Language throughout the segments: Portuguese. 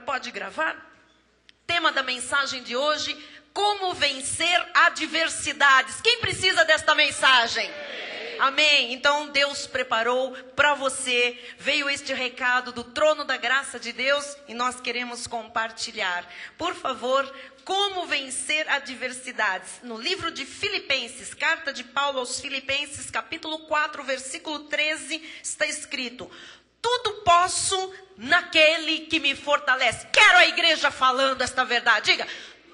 Pode gravar? Tema da mensagem de hoje: como vencer adversidades. Quem precisa desta mensagem? Amém. Então Deus preparou para você, veio este recado do trono da graça de Deus e nós queremos compartilhar. Por favor, como vencer adversidades. No livro de Filipenses, carta de Paulo aos Filipenses, capítulo 4, versículo 13, está escrito: tudo posso naquele que me fortalece. Quero a igreja falando esta verdade. Diga: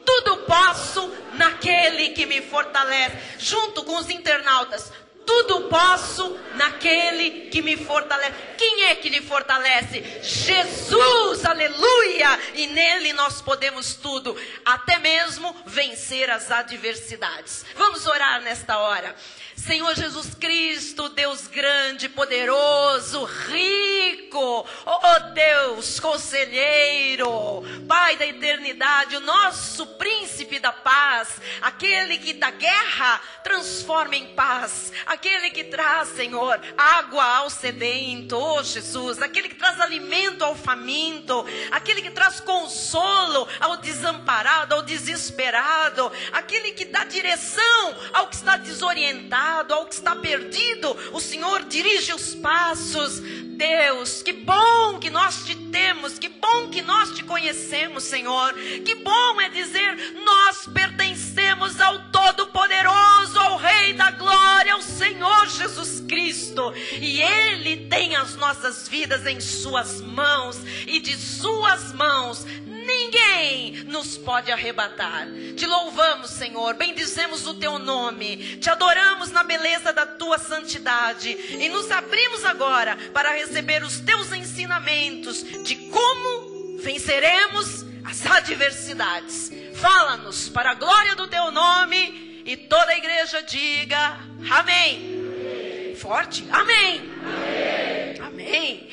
tudo posso naquele que me fortalece. Junto com os internautas: tudo posso naquele que me fortalece. Quem é que lhe fortalece? Jesus, aleluia! E nele nós podemos tudo, até mesmo vencer as adversidades. Vamos orar nesta hora. Senhor Jesus Cristo, Deus grande, poderoso, rico, oh Deus, conselheiro, Pai da eternidade, o nosso príncipe da paz, aquele que da guerra transforma em paz, aquele que traz, Senhor, água ao sedento, oh Jesus, aquele que traz alimento ao faminto, aquele que traz consolo ao desamparado, ao desesperado, aquele que dá direção ao que está desorientado, ao que está perdido. O Senhor dirige os passos. Deus, que bom que nós te temos, que bom que nós te conhecemos, Senhor. Que bom é dizer: nós pertencemos ao Todo-Poderoso, ao Rei da Glória, ao Senhor Jesus Cristo, e Ele tem as nossas vidas em suas mãos, e de suas mãos ninguém nos pode arrebatar. Te louvamos, Senhor, bendizemos o teu nome, te adoramos na beleza da tua santidade e nos abrimos agora para receber os teus ensinamentos de como venceremos as adversidades. Fala-nos para a glória do teu nome, e toda a igreja diga amém. Forte, amém. Amém. Amém.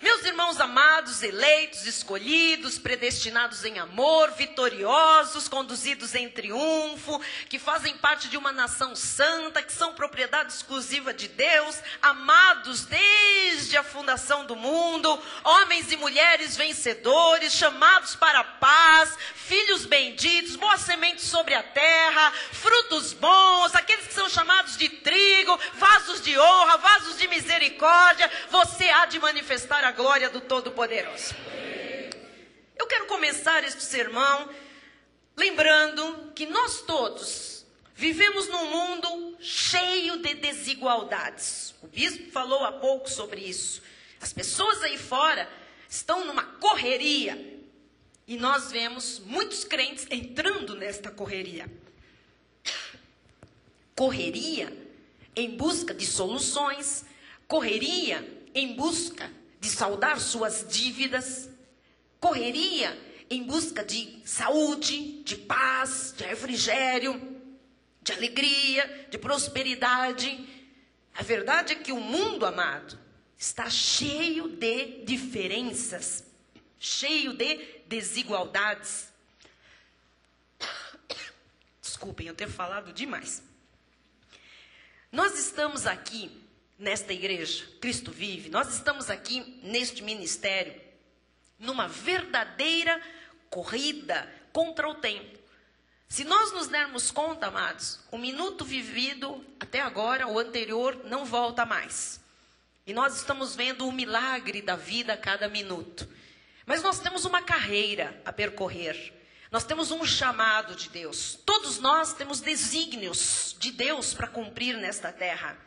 Meus irmãos amados, eleitos, escolhidos, predestinados em amor, vitoriosos, conduzidos em triunfo, que fazem parte de uma nação santa, que são propriedade exclusiva de Deus, amados desde a fundação do mundo, homens e mulheres vencedores, chamados para a paz, filhos benditos, boa semente sobre a terra, frutos bons, aqueles que são chamados de trigo, vasos de honra, vasos de misericórdia. Você há de manifestar a glória do Todo-Poderoso. Eu quero começar este sermão lembrando que nós todos vivemos num mundo cheio de desigualdades. O bispo falou há pouco sobre isso. As pessoas aí fora estão numa correria e nós vemos muitos crentes entrando nesta correria. Correria em busca de soluções, correria em busca de saldar suas dívidas, correria em busca de saúde, de paz, de refrigério, de alegria, de prosperidade. A verdade é que o mundo, amado, está cheio de diferenças, cheio de desigualdades. Desculpem eu ter falado demais. Nós estamos aqui nesta igreja, Cristo Vive, nós estamos aqui neste ministério, numa verdadeira corrida contra o tempo. Se nós nos dermos conta, amados, o minuto vivido até agora, o anterior, não volta mais. E nós estamos vendo o milagre da vida a cada minuto. Mas nós temos uma carreira a percorrer. Nós temos um chamado de Deus. Todos nós temos desígnios de Deus para cumprir nesta terra.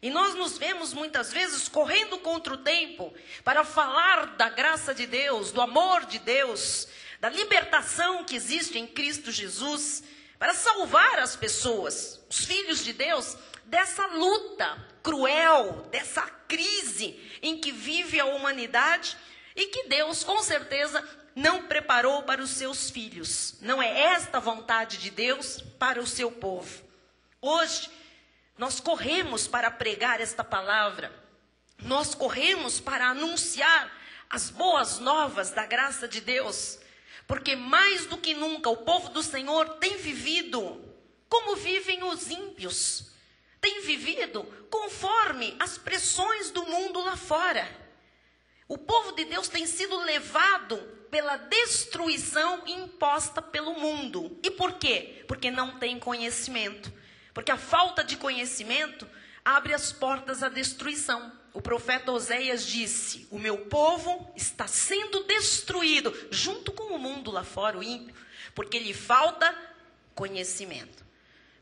E nós nos vemos muitas vezes correndo contra o tempo para falar da graça de Deus, do amor de Deus, da libertação que existe em Cristo Jesus, para salvar as pessoas, os filhos de Deus, dessa luta cruel, dessa crise em que vive a humanidade e que Deus, com certeza, não preparou para os seus filhos. Não é esta a vontade de Deus para o seu povo. Hoje, nós corremos para pregar esta palavra, nós corremos para anunciar as boas novas da graça de Deus, porque mais do que nunca o povo do Senhor tem vivido como vivem os ímpios, tem vivido conforme as pressões do mundo lá fora. O povo de Deus tem sido levado pela destruição imposta pelo mundo. E por quê? Porque não tem conhecimento. Porque a falta de conhecimento abre as portas à destruição. O profeta Oséias disse: o meu povo está sendo destruído, junto com o mundo lá fora, o ímpio, porque lhe falta conhecimento.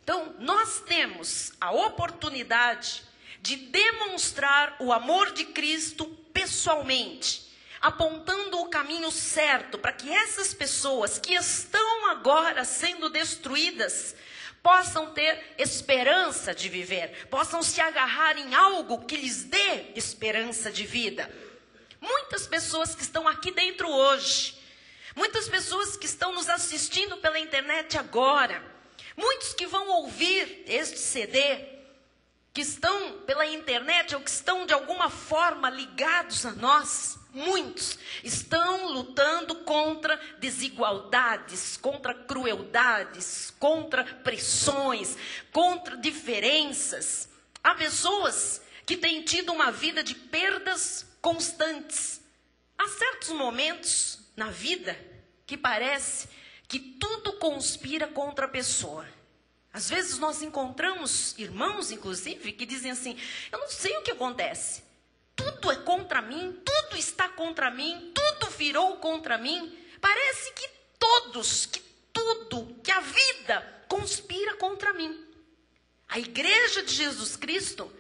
Então, nós temos a oportunidade de demonstrar o amor de Cristo pessoalmente, apontando o caminho certo para que essas pessoas que estão agora sendo destruídas possam ter esperança de viver, possam se agarrar em algo que lhes dê esperança de vida. Muitas pessoas que estão aqui dentro hoje, muitas pessoas que estão nos assistindo pela internet agora, muitos que vão ouvir este CD, que estão pela internet ou que estão de alguma forma ligados a nós, muitos estão lutando contra desigualdades, contra crueldades, contra pressões, contra diferenças. Há pessoas que têm tido uma vida de perdas constantes. Há certos momentos na vida que parece que tudo conspira contra a pessoa. Às vezes nós encontramos irmãos, inclusive, que dizem assim: eu não sei o que acontece. Tudo é contra mim, tudo está contra mim, tudo virou contra mim. Parece que todos, que tudo, que a vida conspira contra mim. A igreja de Jesus Cristo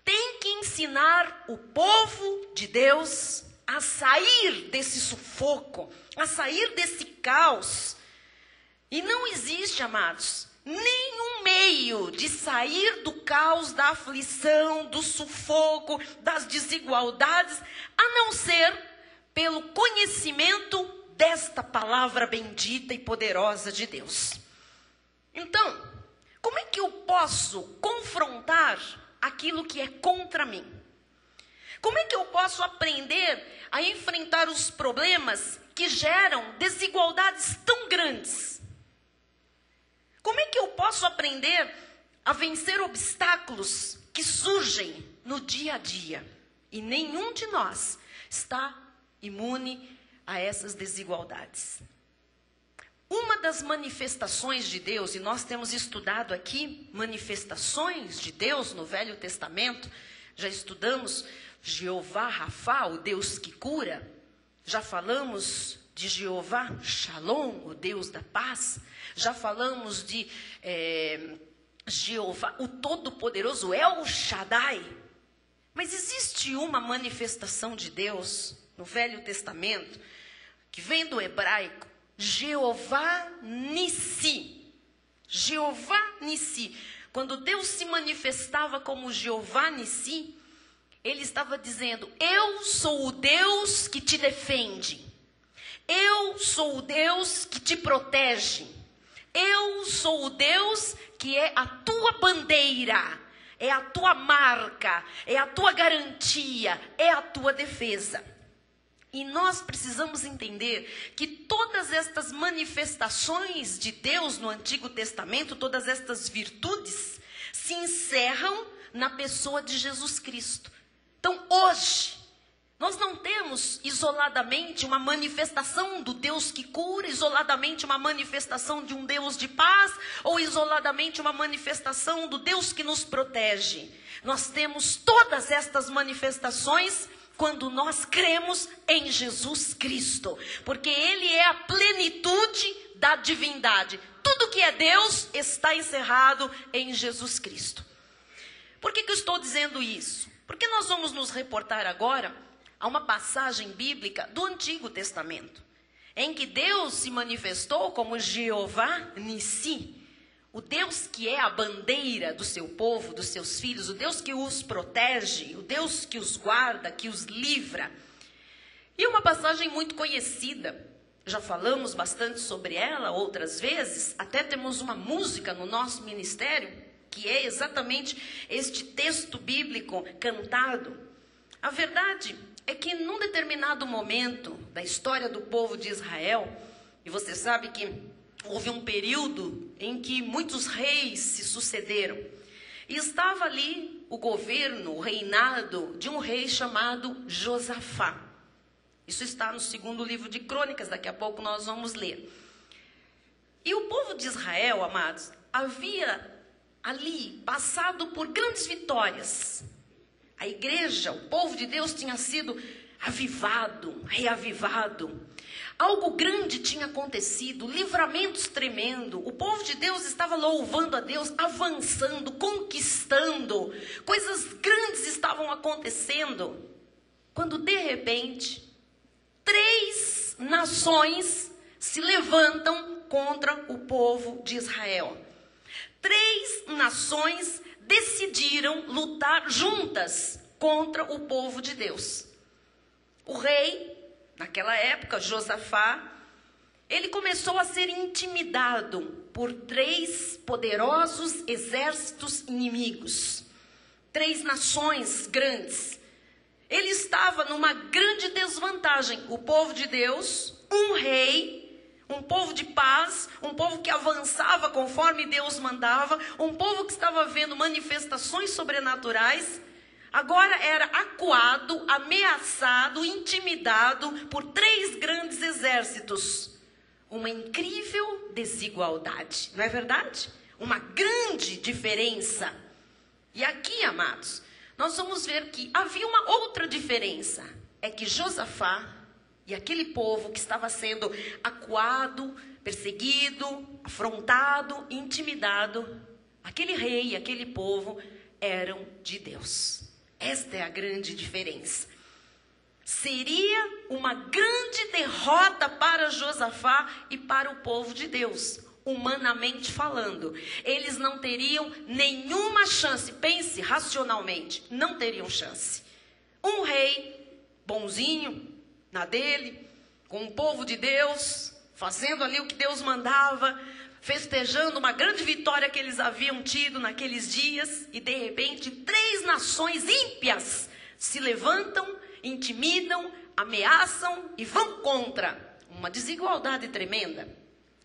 tem que ensinar o povo de Deus a sair desse sufoco, a sair desse caos. E não existe, amados, nenhum meio de sair do caos, da aflição, do sufoco, das desigualdades, a não ser pelo conhecimento desta palavra bendita e poderosa de Deus. Então, como é que eu posso confrontar aquilo que é contra mim? Como é que eu posso aprender a enfrentar os problemas que geram desigualdades tão grandes? Como é que eu posso aprender a vencer obstáculos que surgem no dia a dia? E nenhum de nós está imune a essas desigualdades. Uma das manifestações de Deus, e nós temos estudado aqui manifestações de Deus no Velho Testamento, já estudamos Jeová Rafá, o Deus que cura, já falamos de Jeová Shalom, o Deus da paz, já falamos de Jeová, o Todo-Poderoso, El Shaddai. Mas existe uma manifestação de Deus no Velho Testamento, que vem do hebraico, Jeová Nissi. Jeová Nissi. Quando Deus se manifestava como Jeová Nissi, ele estava dizendo: eu sou o Deus que te defende. Eu sou o Deus que te protege. Eu sou o Deus que é a tua bandeira, é a tua marca, é a tua garantia, é a tua defesa. E nós precisamos entender que todas estas manifestações de Deus no Antigo Testamento, todas estas virtudes, se encerram na pessoa de Jesus Cristo. Então, hoje, nós não temos isoladamente uma manifestação do Deus que cura, isoladamente uma manifestação de um Deus de paz, ou isoladamente uma manifestação do Deus que nos protege. Nós temos todas estas manifestações quando nós cremos em Jesus Cristo, porque Ele é a plenitude da divindade. Tudo que é Deus está encerrado em Jesus Cristo. Por que eu estou dizendo isso? Porque nós vamos nos reportar agora a uma passagem bíblica do Antigo Testamento, em que Deus se manifestou como Jeová Nissi, o Deus que é a bandeira do seu povo, dos seus filhos, o Deus que os protege, o Deus que os guarda, que os livra. E uma passagem muito conhecida, já falamos bastante sobre ela outras vezes, até temos uma música no nosso ministério, que é exatamente este texto bíblico cantado. A verdade é que num determinado momento da história do povo de Israel, e você sabe que houve um período em que muitos reis se sucederam, e estava ali o governo, o reinado de um rei chamado Josafá. Isso está no 2º livro de Crônicas, daqui a pouco nós vamos ler. E o povo de Israel, amados, havia ali passado por grandes vitórias. A igreja, o povo de Deus tinha sido avivado, reavivado. Algo grande tinha acontecido, livramentos tremendo. O povo de Deus estava louvando a Deus, avançando, conquistando. Coisas grandes estavam acontecendo. Quando de repente, 3 nações se levantam contra o povo de Israel. 3 nações decidiram lutar juntas contra o povo de Deus. O rei, naquela época, Josafá, ele começou a ser intimidado por 3 poderosos exércitos inimigos. 3 nações grandes. Ele estava numa grande desvantagem. O povo de Deus, um rei, um povo de paz, um povo que avançava conforme Deus mandava, um povo que estava vendo manifestações sobrenaturais, agora era acuado, ameaçado, intimidado por 3 grandes exércitos. Uma incrível desigualdade, não é verdade? Uma grande diferença. E aqui, amados, nós vamos ver que havia uma outra diferença. É que Josafá e aquele povo que estava sendo acuado, perseguido, afrontado, intimidado, aquele rei e aquele povo eram de Deus. Esta é a grande diferença. Seria uma grande derrota para Josafá e para o povo de Deus, humanamente falando. Eles não teriam nenhuma chance, pense racionalmente, não teriam chance. Um rei bonzinho, na dele, com o povo de Deus, fazendo ali o que Deus mandava, festejando uma grande vitória que eles haviam tido naqueles dias, e de repente 3 nações ímpias se levantam, intimidam, ameaçam e vão contra. Uma desigualdade tremenda.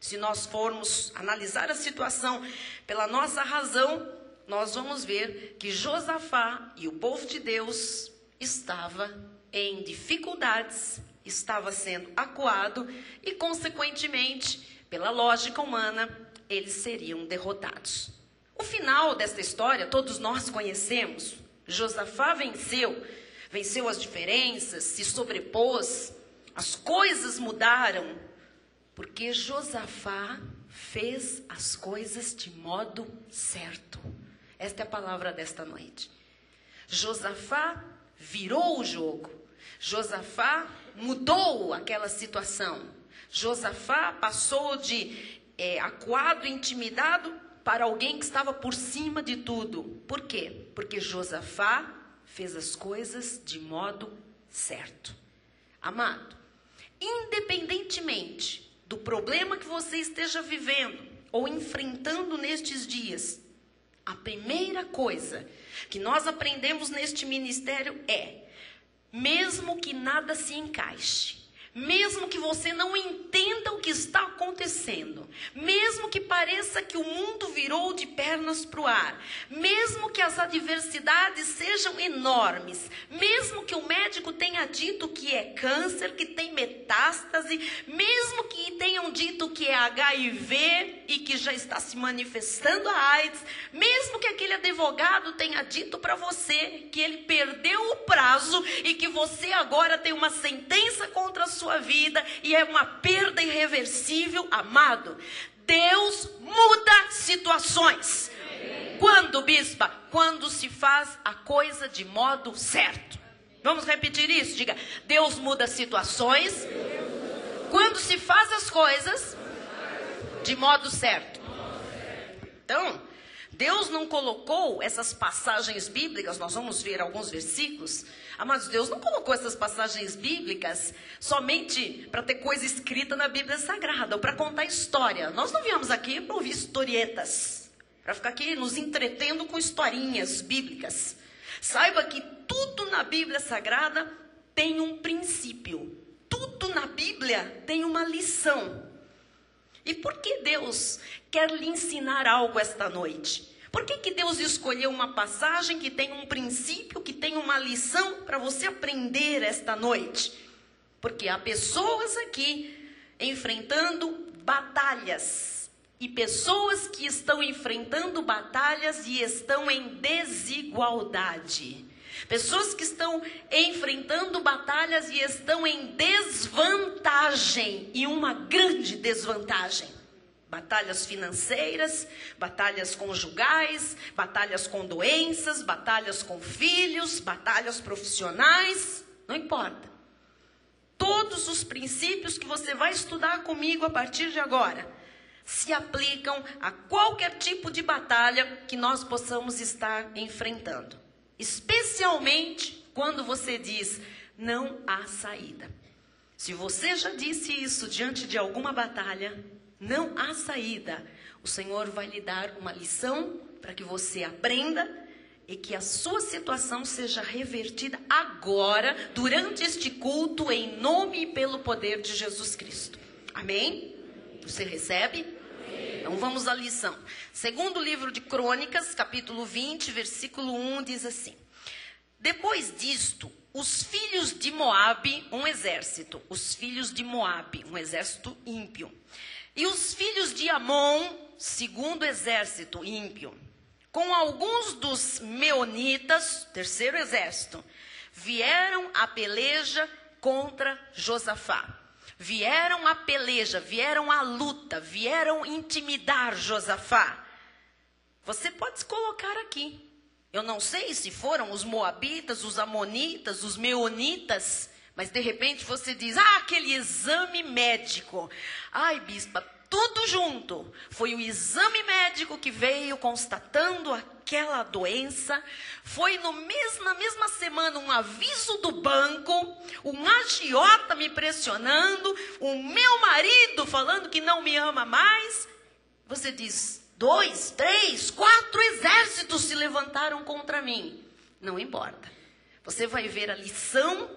Se nós formos analisar a situação pela nossa razão, nós vamos ver que Josafá e o povo de Deus estava em dificuldades, estava sendo acuado e, consequentemente, pela lógica humana, eles seriam derrotados. O final desta história, todos nós conhecemos. Josafá venceu as diferenças, se sobrepôs, as coisas mudaram, porque Josafá fez as coisas de modo certo. Esta é a palavra desta noite. Josafá virou o jogo. Josafá mudou aquela situação. Josafá passou de acuado, intimidado, para alguém que estava por cima de tudo. Por quê? Porque Josafá fez as coisas de modo certo. Amado, independentemente do problema que você esteja vivendo ou enfrentando nestes dias, a primeira coisa que nós aprendemos neste ministério é: mesmo que nada se encaixe, mesmo que você não entenda o que está acontecendo, mesmo que pareça que o mundo virou de pernas para o ar, mesmo que as adversidades sejam enormes, mesmo que o médico tenha dito que é câncer, que tem metástase, mesmo que tenham dito que é HIV e que já está se manifestando a AIDS, mesmo que aquele advogado tenha dito para você que ele perdeu o prazo e que você agora tem uma sentença contra a sua vida e é uma perda irreversível, amado, Deus muda situações. Quando, bispa? Quando se faz a coisa de modo certo. Vamos repetir isso? Diga: Deus muda situações quando se faz as coisas de modo certo. Então, Deus não colocou essas passagens bíblicas, nós vamos ver alguns versículos. Amados, Deus não colocou essas passagens bíblicas somente para ter coisa escrita na Bíblia Sagrada, ou para contar história. Nós não viemos aqui para ouvir historietas, para ficar aqui nos entretendo com historinhas bíblicas. Saiba que tudo na Bíblia Sagrada tem um princípio. Tudo na Bíblia tem uma lição. E por que Deus quer lhe ensinar algo esta noite? Por que Deus escolheu uma passagem que tem um princípio, que tem uma lição para você aprender esta noite? Porque há pessoas aqui enfrentando batalhas. E pessoas que estão enfrentando batalhas e estão em desigualdade. Pessoas que estão enfrentando batalhas e estão em desvantagem. E uma grande desvantagem. Batalhas financeiras, batalhas conjugais, batalhas com doenças, batalhas com filhos, batalhas profissionais. Não importa. Todos os princípios que você vai estudar comigo a partir de agora se aplicam a qualquer tipo de batalha que nós possamos estar enfrentando. Especialmente quando você diz, não há saída. Se você já disse isso diante de alguma batalha, não há saída, o Senhor vai lhe dar uma lição para que você aprenda e que a sua situação seja revertida agora, durante este culto, em nome e pelo poder de Jesus Cristo. Amém? Você recebe? Então vamos à lição. Segundo livro de Crônicas, capítulo 20, versículo 1, diz assim. Depois disto, os filhos de Moabe, um exército. Os filhos de Moabe, um exército ímpio. E os filhos de Amon, segundo exército ímpio. Com alguns dos meonitas, terceiro exército, vieram a peleja contra Josafá. Vieram a peleja, vieram a luta, vieram intimidar Josafá. Você pode se colocar aqui. Eu não sei se foram os moabitas, os amonitas, os meonitas, mas de repente você diz, aquele exame médico. Ai, bispa, tudo junto. Foi o exame médico que veio constatando aquela doença. Foi na mesma semana um aviso do banco, um agiota me pressionando, o meu marido falando que não me ama mais. Você diz, 2, 3, 4 exércitos se levantaram contra mim. Não importa. Você vai ver a lição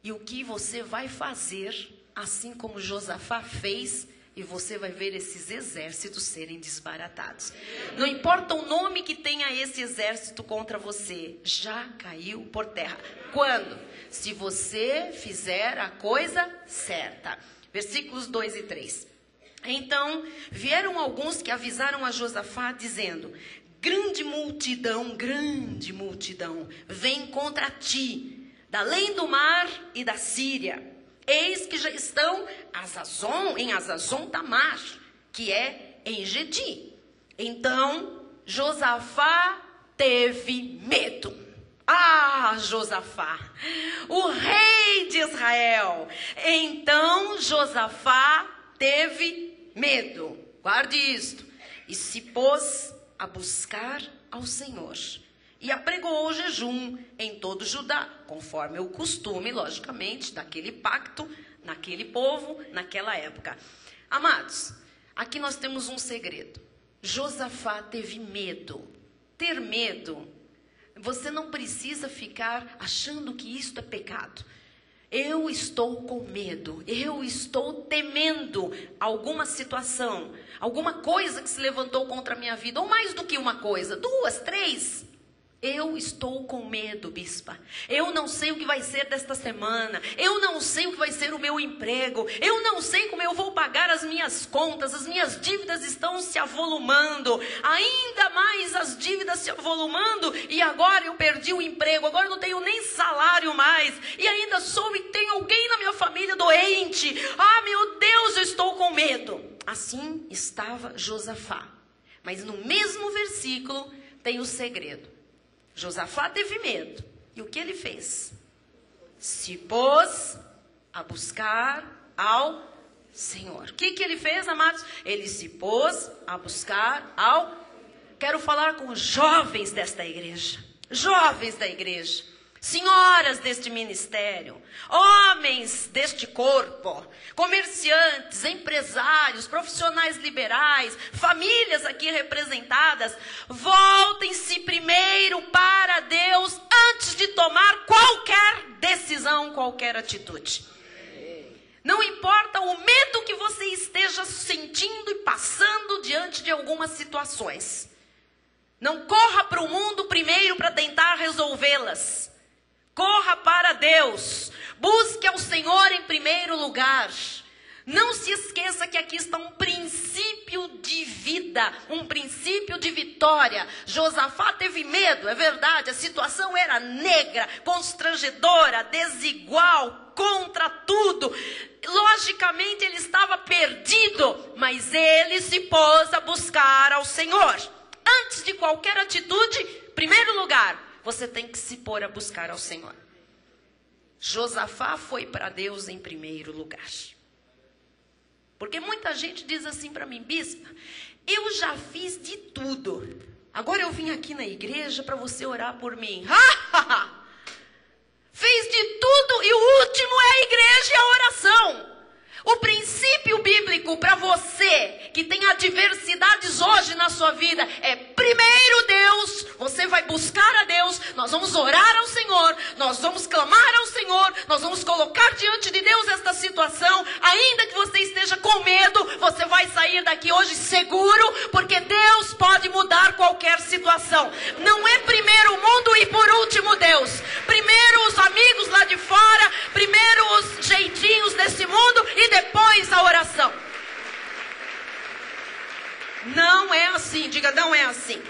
e o que você vai fazer, assim como Josafá fez. E você vai ver esses exércitos serem desbaratados. Não importa o nome que tenha esse exército contra você, já caiu por terra. Quando? Se você fizer a coisa certa. Versículos 2 e 3. Então, vieram alguns que avisaram a Josafá, dizendo, grande multidão, vem contra ti, da além do mar e da Síria. Eis que já estão em Azazon Tamar, que é em Gedi. Então, Josafá teve medo. Josafá, o rei de Israel. Então, Josafá teve medo. Guarde isto. E se pôs a buscar ao Senhor. E apregou o jejum em todo Judá, conforme o costume, logicamente, daquele pacto, naquele povo, naquela época. Amados, aqui nós temos um segredo. Josafá teve medo. Ter medo, você não precisa ficar achando que isto é pecado. Eu estou com medo, eu estou temendo alguma situação, alguma coisa que se levantou contra a minha vida, ou mais do que uma coisa, 2, 3. Eu estou com medo, bispa. Eu não sei o que vai ser desta semana. Eu não sei o que vai ser o meu emprego. Eu não sei como eu vou pagar as minhas contas. As minhas dívidas estão se avolumando. Ainda mais as dívidas se avolumando. E agora eu perdi o emprego. Agora eu não tenho nem salário mais. E ainda sou e tenho alguém na minha família doente. Meu Deus, eu estou com medo. Assim estava Josafá. Mas no mesmo versículo tem o segredo. Josafá teve medo. E o que ele fez? Se pôs a buscar ao Senhor. O que ele fez, amados? Ele se pôs a buscar ao... Quero falar com os jovens desta igreja. Jovens da igreja. Senhoras deste ministério. Homens deste corpo. Comerciantes, empresários, profissionais liberais, famílias aqui representadas. Voltem-se primeiro para Deus antes de tomar qualquer decisão, qualquer atitude. Não importa o medo que você esteja sentindo e passando diante de algumas situações. Não corra para o mundo primeiro para tentar resolvê-las. Corra para Deus, Busque ao Senhor em primeiro lugar. Não se esqueça que aqui está um princípio de vida, um princípio de vitória. Josafá teve medo, é verdade, a situação era negra, constrangedora, desigual, contra tudo. Logicamente ele estava perdido, mas ele se pôs a buscar ao Senhor. Antes de qualquer atitude, em primeiro lugar, você tem que se pôr a buscar ao Senhor. Josafá foi para Deus em primeiro lugar. Porque muita gente diz assim para mim: bispa, eu já fiz de tudo. Agora eu vim aqui na igreja para você orar por mim. Fez de tudo e o último é a igreja e a oração. O princípio bíblico para você que tem adversidades hoje na sua vida é primeiro Deus. Você vai buscar a Deus, nós vamos orar ao Senhor, nós vamos clamar ao Senhor, nós vamos colocar diante de Deus esta situação. Ainda que você esteja com medo, você vai sair daqui hoje seguro, porque Deus pode mudar qualquer situação. Não é primeiro o mundo e por último Deus. Primeiro os amigos lá de fora, primeiro os jeitinhos desse mundo e depois a oração. Não é assim, diga, não é assim.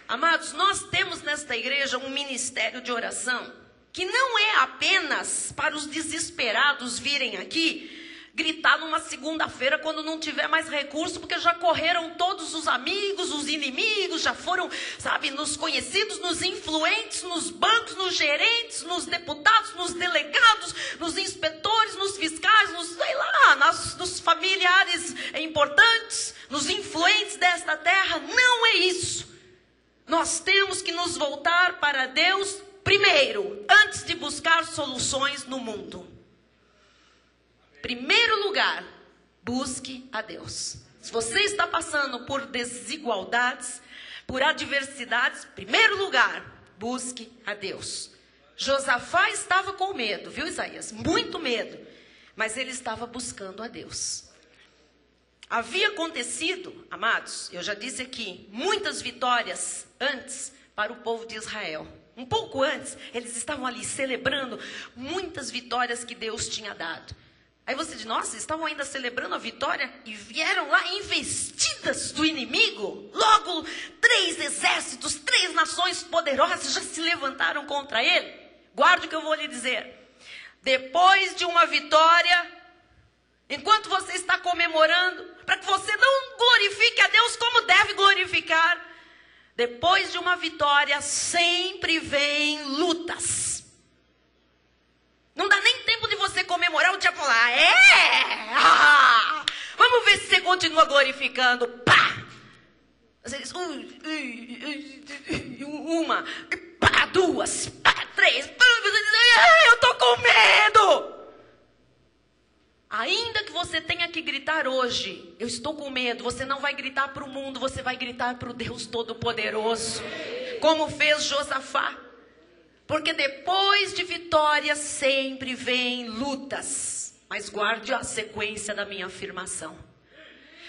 Amados, nós temos nesta igreja um ministério de oração que não é apenas para os desesperados virem aqui gritar numa segunda-feira quando não tiver mais recurso, porque já correram todos os amigos, os inimigos, já foram, sabe, nos conhecidos, nos influentes, nos bancos, nos gerentes, nos deputados, nos delegados, nos inspetores, nos fiscais, nos, sei lá, nos familiares importantes, nos influentes desta terra. Não é isso. Nós temos que nos voltar para Deus primeiro, antes de buscar soluções no mundo. Primeiro lugar, busque a Deus. Se você está passando por desigualdades, por adversidades, primeiro lugar, busque a Deus. Josafá estava com medo, viu, Isaías? Muito medo. Mas ele estava buscando a Deus. Havia acontecido, amados, eu já disse aqui, muitas vitórias antes para o povo de Israel. Um pouco antes, eles estavam ali celebrando muitas vitórias que Deus tinha dado. Aí você diz, nossa, estavam ainda celebrando a vitória e vieram lá investidas do inimigo. Logo, 3 exércitos, 3 nações poderosas já se levantaram contra ele. Guarde o que eu vou lhe dizer. Depois de uma vitória, enquanto você está comemorando, para que você não glorifique a Deus como deve glorificar, depois de uma vitória sempre vem lutas. Não dá nem tempo de você comemorar, o diabo falar, vamos ver se você continua glorificando. Pá! Você diz, uma, pá, 2, pá, 3, eu tô com medo. Ainda que você tenha que gritar hoje, eu estou com medo, você não vai gritar para o mundo, você vai gritar para o Deus Todo-Poderoso, como fez Josafá. Porque depois de vitória sempre vem lutas. Mas guarde a sequência da minha afirmação.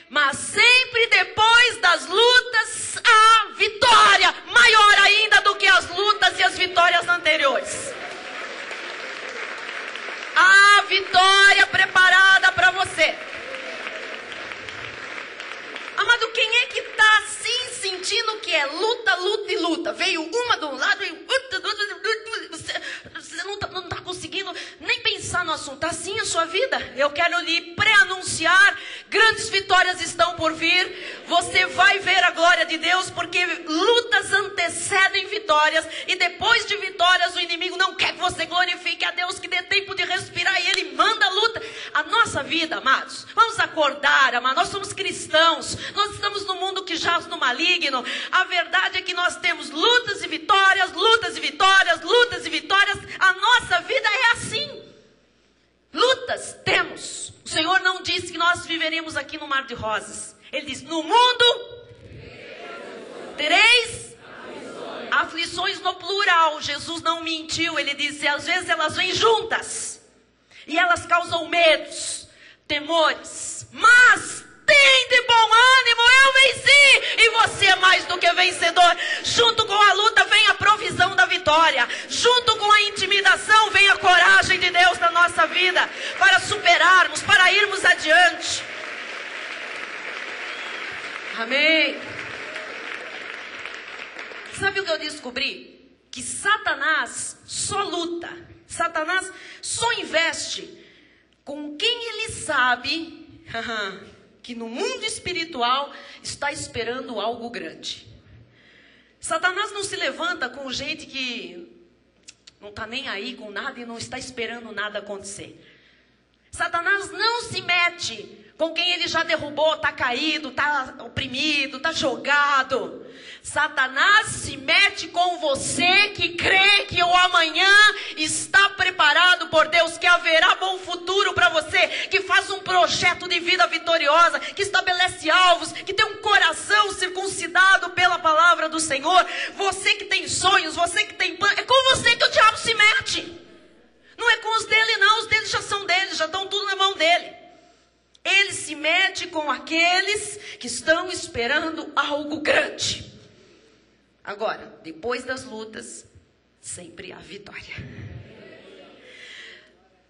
Mas sempre depois das lutas, há vitória. Maior ainda do que as lutas e as vitórias anteriores. Há vitória preparada para você. Amado, quem é que está assim sentindo que é luta, luta e luta? Veio uma de um lado e outra do outro. Você não está conseguindo nem pensar no assunto. Está assim a sua vida? Eu quero lhe pré-anunciar. Grandes vitórias estão por vir. Você vai ver a glória de Deus, porque lutas antecedem vitórias. E depois de vitórias, o inimigo não quer que você glorifique a Deus, que dê tempo de respirar. E ele manda a luta. A nossa vida, amados, vamos acordar, amados. Nós somos cristãos. Nós estamos no mundo que jaz no maligno. A verdade é que nós temos lutas e vitórias, lutas e vitórias, lutas e vitórias. A nossa vida é assim. Lutas temos. O Senhor não disse que nós viveríamos aqui no mar de rosas. Ele diz, no mundo tereis aflições no plural. Jesus não mentiu. Ele disse, às vezes elas vêm juntas. E elas causam medos, temores. Mas tem de bom ânimo, eu venci, e você é mais do que vencedor. Junto com a luta vem a provisão da vitória. Junto com a intimidação vem a coragem de Deus na nossa vida, para superarmos, para irmos adiante. Amém. Sabe o que eu descobri? Que Satanás só luta, Satanás só investe com quem ele sabe que no mundo espiritual está esperando algo grande. Satanás não se levanta com gente que não está nem aí com nada e não está esperando nada acontecer. Satanás não se mete com quem ele já derrubou, está caído, está oprimido, está jogado. Satanás se mete com você que crê que o amanhã está preparado por Deus, que haverá bom futuro para você, que faz um projeto de vida vitoriosa, que estabelece alvos, que tem um coração circuncidado pela palavra do Senhor. Você que tem sonhos, você que tem planos, é com você que o diabo se mete. Não é com os dele não, os dele já são dele, já estão tudo na mão dele. Ele se mete com aqueles que estão esperando algo grande. Agora, depois das lutas, sempre há vitória.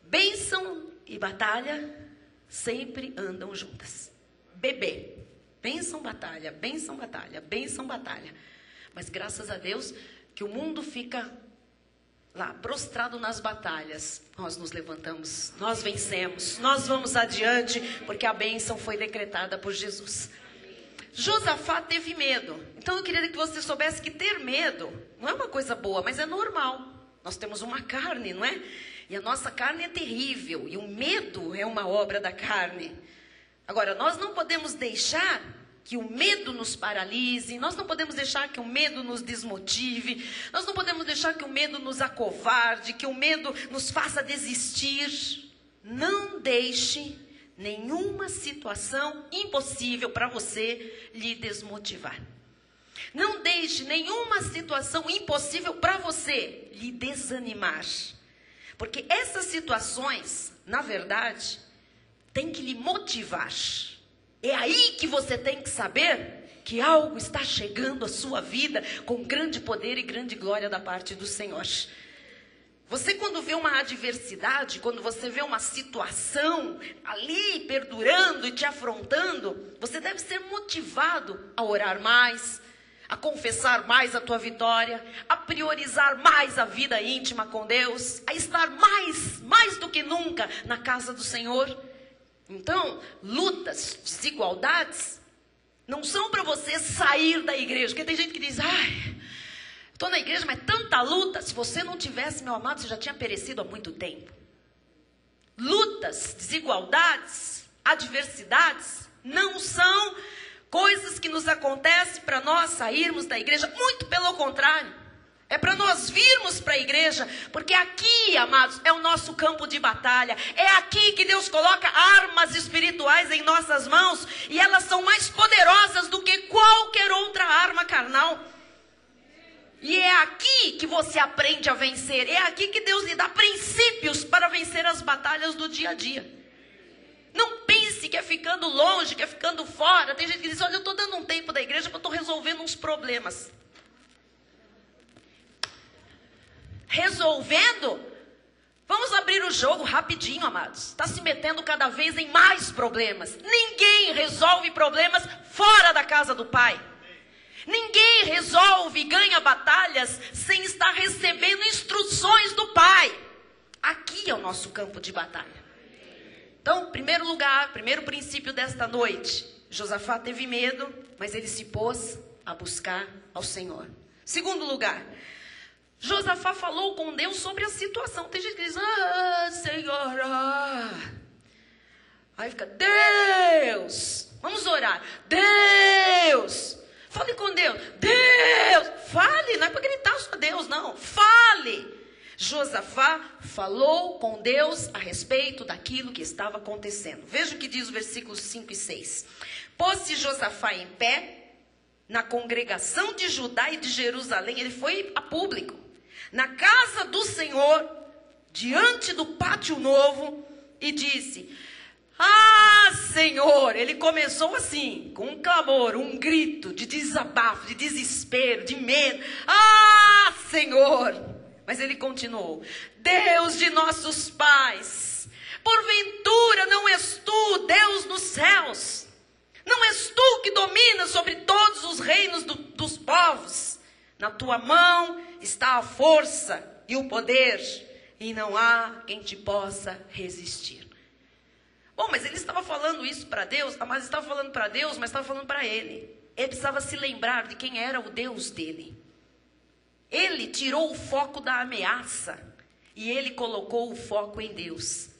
Bênção e batalha sempre andam juntas. Bebê, bênção, batalha, bênção, batalha, bênção, batalha. Mas graças a Deus que o mundo fica lá, prostrado nas batalhas, nós nos levantamos, nós vencemos, nós vamos adiante, porque a bênção foi decretada por Jesus. Josafá teve medo. Então eu queria que você soubesse que ter medo não é uma coisa boa, mas é normal. Nós temos uma carne, não é? E a nossa carne é terrível, e o medo é uma obra da carne. Agora, nós não podemos deixar que o medo nos paralise, nós não podemos deixar que o medo nos desmotive, nós não podemos deixar que o medo nos acovarde, que o medo nos faça desistir. Não deixe nenhuma situação impossível para você lhe desmotivar. Não deixe nenhuma situação impossível para você lhe desanimar. Porque essas situações, na verdade, têm que lhe motivar. É aí que você tem que saber que algo está chegando à sua vida com grande poder e grande glória da parte do Senhor. Você, quando vê uma adversidade, quando você vê uma situação ali perdurando e te afrontando, você deve ser motivado a orar mais, a confessar mais a tua vitória, a priorizar mais a vida íntima com Deus, a estar mais do que nunca na casa do Senhor. Então, lutas, desigualdades, não são para você sair da igreja. Porque tem gente que diz, estou na igreja, mas tanta luta. Se você não tivesse, meu amado, você já tinha perecido há muito tempo. Lutas, desigualdades, adversidades, não são coisas que nos acontecem para nós sairmos da igreja. Muito pelo contrário. É para nós virmos para a igreja, porque aqui, amados, é o nosso campo de batalha. É aqui que Deus coloca armas espirituais em nossas mãos, e elas são mais poderosas do que qualquer outra arma carnal. E é aqui que você aprende a vencer. É aqui que Deus lhe dá princípios para vencer as batalhas do dia a dia. Não pense que é ficando longe, que é ficando fora. Tem gente que diz, olha, eu estou dando um tempo da igreja porque eu estou resolvendo uns problemas. Resolvendo? Vamos abrir o jogo rapidinho, amados. Está se metendo cada vez em mais problemas. Ninguém resolve problemas fora da casa do Pai. Ninguém resolve e ganha batalhas sem estar recebendo instruções do Pai. Aqui é o nosso campo de batalha. Então, primeiro lugar, primeiro princípio desta noite, Josafá teve medo, mas ele se pôs a buscar ao Senhor. Segundo lugar, Josafá falou com Deus sobre a situação. Tem gente que diz, Senhor, Aí fica, Deus, vamos orar, Deus, fale com Deus, Deus, fale, não é para gritar só Deus, não, fale. Josafá falou com Deus a respeito daquilo que estava acontecendo. Veja o que diz o versículos 5 e 6. Pôs-se Josafá em pé na congregação de Judá e de Jerusalém, ele foi a público, na casa do Senhor, diante do pátio novo, e disse, Senhor, ele começou assim, com um clamor, um grito de desabafo, de desespero, de medo. Ah, Senhor! Mas ele continuou: Deus de nossos pais, porventura não és tu, Deus dos céus? Não és tu que dominas sobre todos os reinos dos povos? Na tua mão está a força e o poder, e não há quem te possa resistir. Bom, mas ele estava falando isso para Deus, mas estava falando para Deus, mas estava falando para ele. Ele precisava se lembrar de quem era o Deus dele. Ele tirou o foco da ameaça e ele colocou o foco em Deus.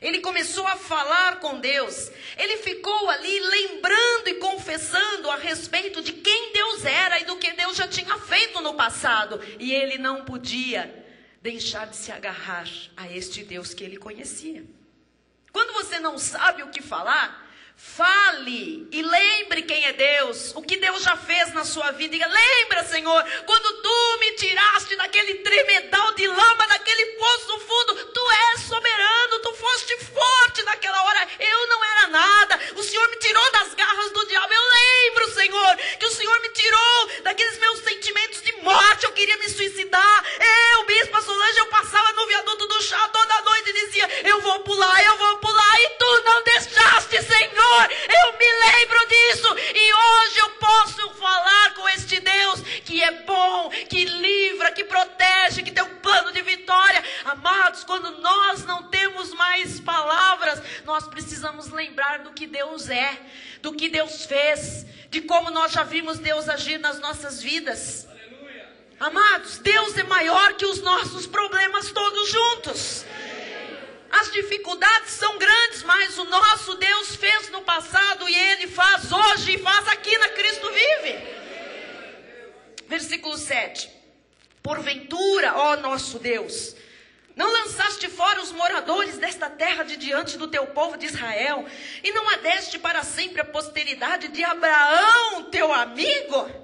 Ele começou a falar com Deus. Ele ficou ali lembrando e confessando a respeito de quem Deus era e do que Deus já tinha feito no passado. E ele não podia deixar de se agarrar a este Deus que ele conhecia. Quando você não sabe o que falar, fale e lembre quem é Deus, o que Deus já fez na sua vida. Diga: lembra, Senhor, quando tu me tiraste daquele tremedal de lama, daquele poço fundo, tu és soberano, tu foste forte naquela hora, eu não era nada, o Senhor me tirou das garras do diabo. Eu lembro, Senhor, que o Senhor me tirou daqueles meus sentimentos de morte, eu queria me suicidar. Bispa Solange, eu passava no viaduto do chá toda noite e dizia: eu vou pular, e tu não deixaste, Senhor. Eu me lembro disso, e hoje eu posso falar com este Deus que é bom, que livra, que protege, que tem um plano de vitória. Amados, quando nós não temos mais palavras, nós precisamos lembrar do que Deus é, do que Deus fez, de como nós já vimos Deus agir nas nossas vidas. Aleluia. Amados, Deus é maior que os nossos problemas todos juntos. As dificuldades são grandes, mas o nosso Deus fez no passado e Ele faz hoje e faz aqui na Cristo Vive. Versículo 7. Porventura, ó nosso Deus, não lançaste fora os moradores desta terra de diante do teu povo de Israel, e não adeste para sempre a posteridade de Abraão, teu amigo?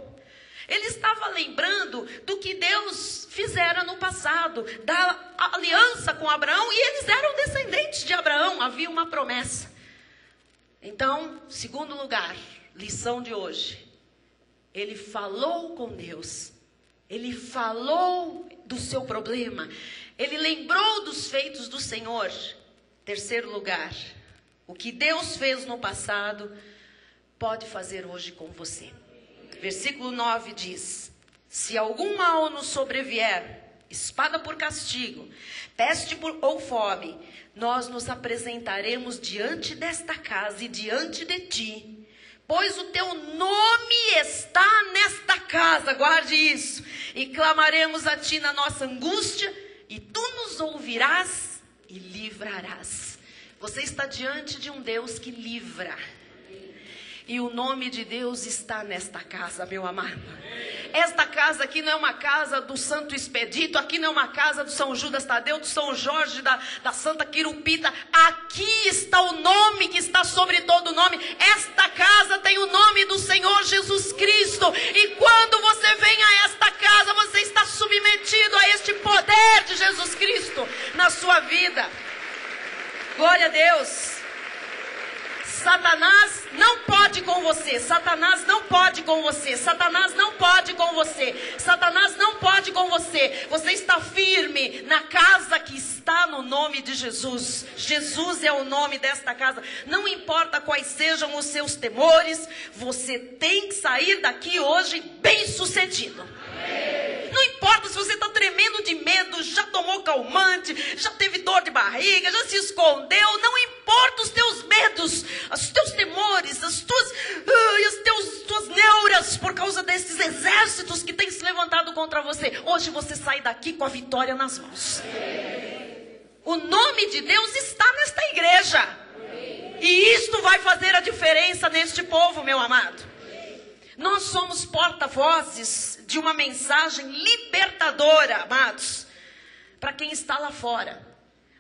Ele estava lembrando do que Deus fizera no passado, da aliança com Abraão, e eles eram descendentes de Abraão, havia uma promessa. Então, segundo lugar, lição de hoje, ele falou com Deus, ele falou do seu problema, ele lembrou dos feitos do Senhor. Terceiro lugar, o que Deus fez no passado, pode fazer hoje com você. Versículo 9 diz: se algum mal nos sobrevier, espada por castigo, peste ou fome, nós nos apresentaremos diante desta casa e diante de ti, pois o teu nome está nesta casa, guarde isso, e clamaremos a ti na nossa angústia, e tu nos ouvirás e livrarás. Você está diante de um Deus que livra. E o nome de Deus está nesta casa, meu amado. Esta casa aqui não é uma casa do Santo Expedito, aqui não é uma casa do São Judas Tadeu, do São Jorge, da Santa Quirupita. Aqui está o nome que está sobre todo nome. Esta casa tem o nome do Senhor Jesus Cristo. E quando você vem a esta casa, você está submetido a este poder de Jesus Cristo na sua vida. Glória a Deus. Satanás não pode com você, Satanás não pode com você, Satanás não pode com você, Satanás não pode com você. Você está firme na casa que está no nome de Jesus. Jesus é o nome desta casa. Não importa quais sejam os seus temores, você tem que sair daqui hoje bem sucedido. Não importa se você está tremendo de medo, já tomou calmante, já teve dor de barriga, já se escondeu. Não importa os teus medos, os teus temores, as tuas neuras por causa desses exércitos que têm se levantado contra você. Hoje você sai daqui com a vitória nas mãos. O nome de Deus está nesta igreja. E isto vai fazer a diferença neste povo, meu amado. Nós somos porta-vozes de uma mensagem libertadora, amados, para quem está lá fora.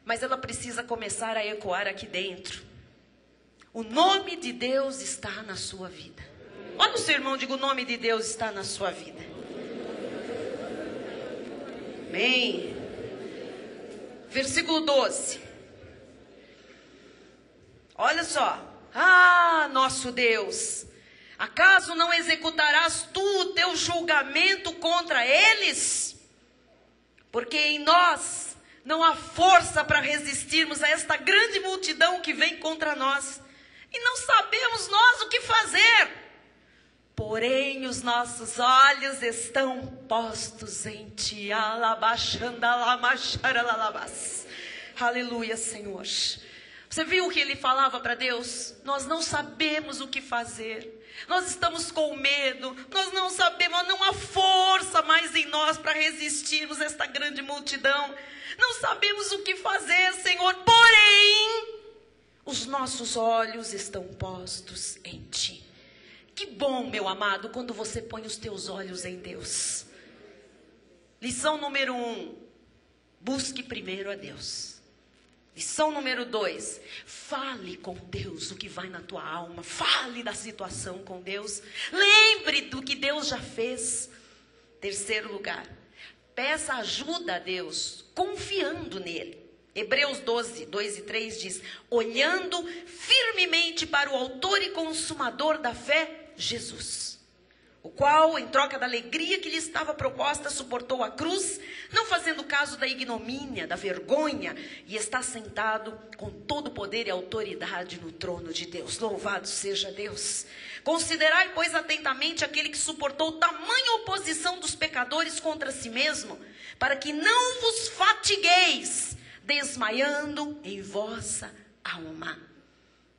Mas ela precisa começar a ecoar aqui dentro. O nome de Deus está na sua vida. Olha o seu irmão, diga: o nome de Deus está na sua vida. Amém. Versículo 12. Olha só. Ah, nosso Deus, acaso não executarás tu o teu julgamento contra eles? Porque em nós não há força para resistirmos a esta grande multidão que vem contra nós. E não sabemos nós o que fazer. Porém, os nossos olhos estão postos em ti. Aleluia, Senhor. Você viu o que ele falava para Deus? Nós não sabemos o que fazer. Nós estamos com medo. Nós não sabemos, não há força mais em nós para resistirmos a esta grande multidão. Não sabemos o que fazer, Senhor. Porém, os nossos olhos estão postos em ti. Que bom, meu amado, quando você põe os teus olhos em Deus. Lição número 1. Busque primeiro a Deus. Lição número 2. Fale com Deus o que vai na tua alma. Fale da situação com Deus. Lembre do que Deus já fez. Terceiro lugar. Peça ajuda a Deus, confiando nele. Hebreus 12, 2 e 3 diz: olhando firmemente para o autor e consumador da fé, Jesus, o qual, em troca da alegria que lhe estava proposta, suportou a cruz, não fazendo caso da ignomínia, da vergonha, e está sentado com todo o poder e autoridade no trono de Deus. Louvado seja Deus. Considerai, pois, atentamente aquele que suportou tamanha oposição dos pecadores contra si mesmo, para que não vos fatigueis, desmaiando em vossa alma.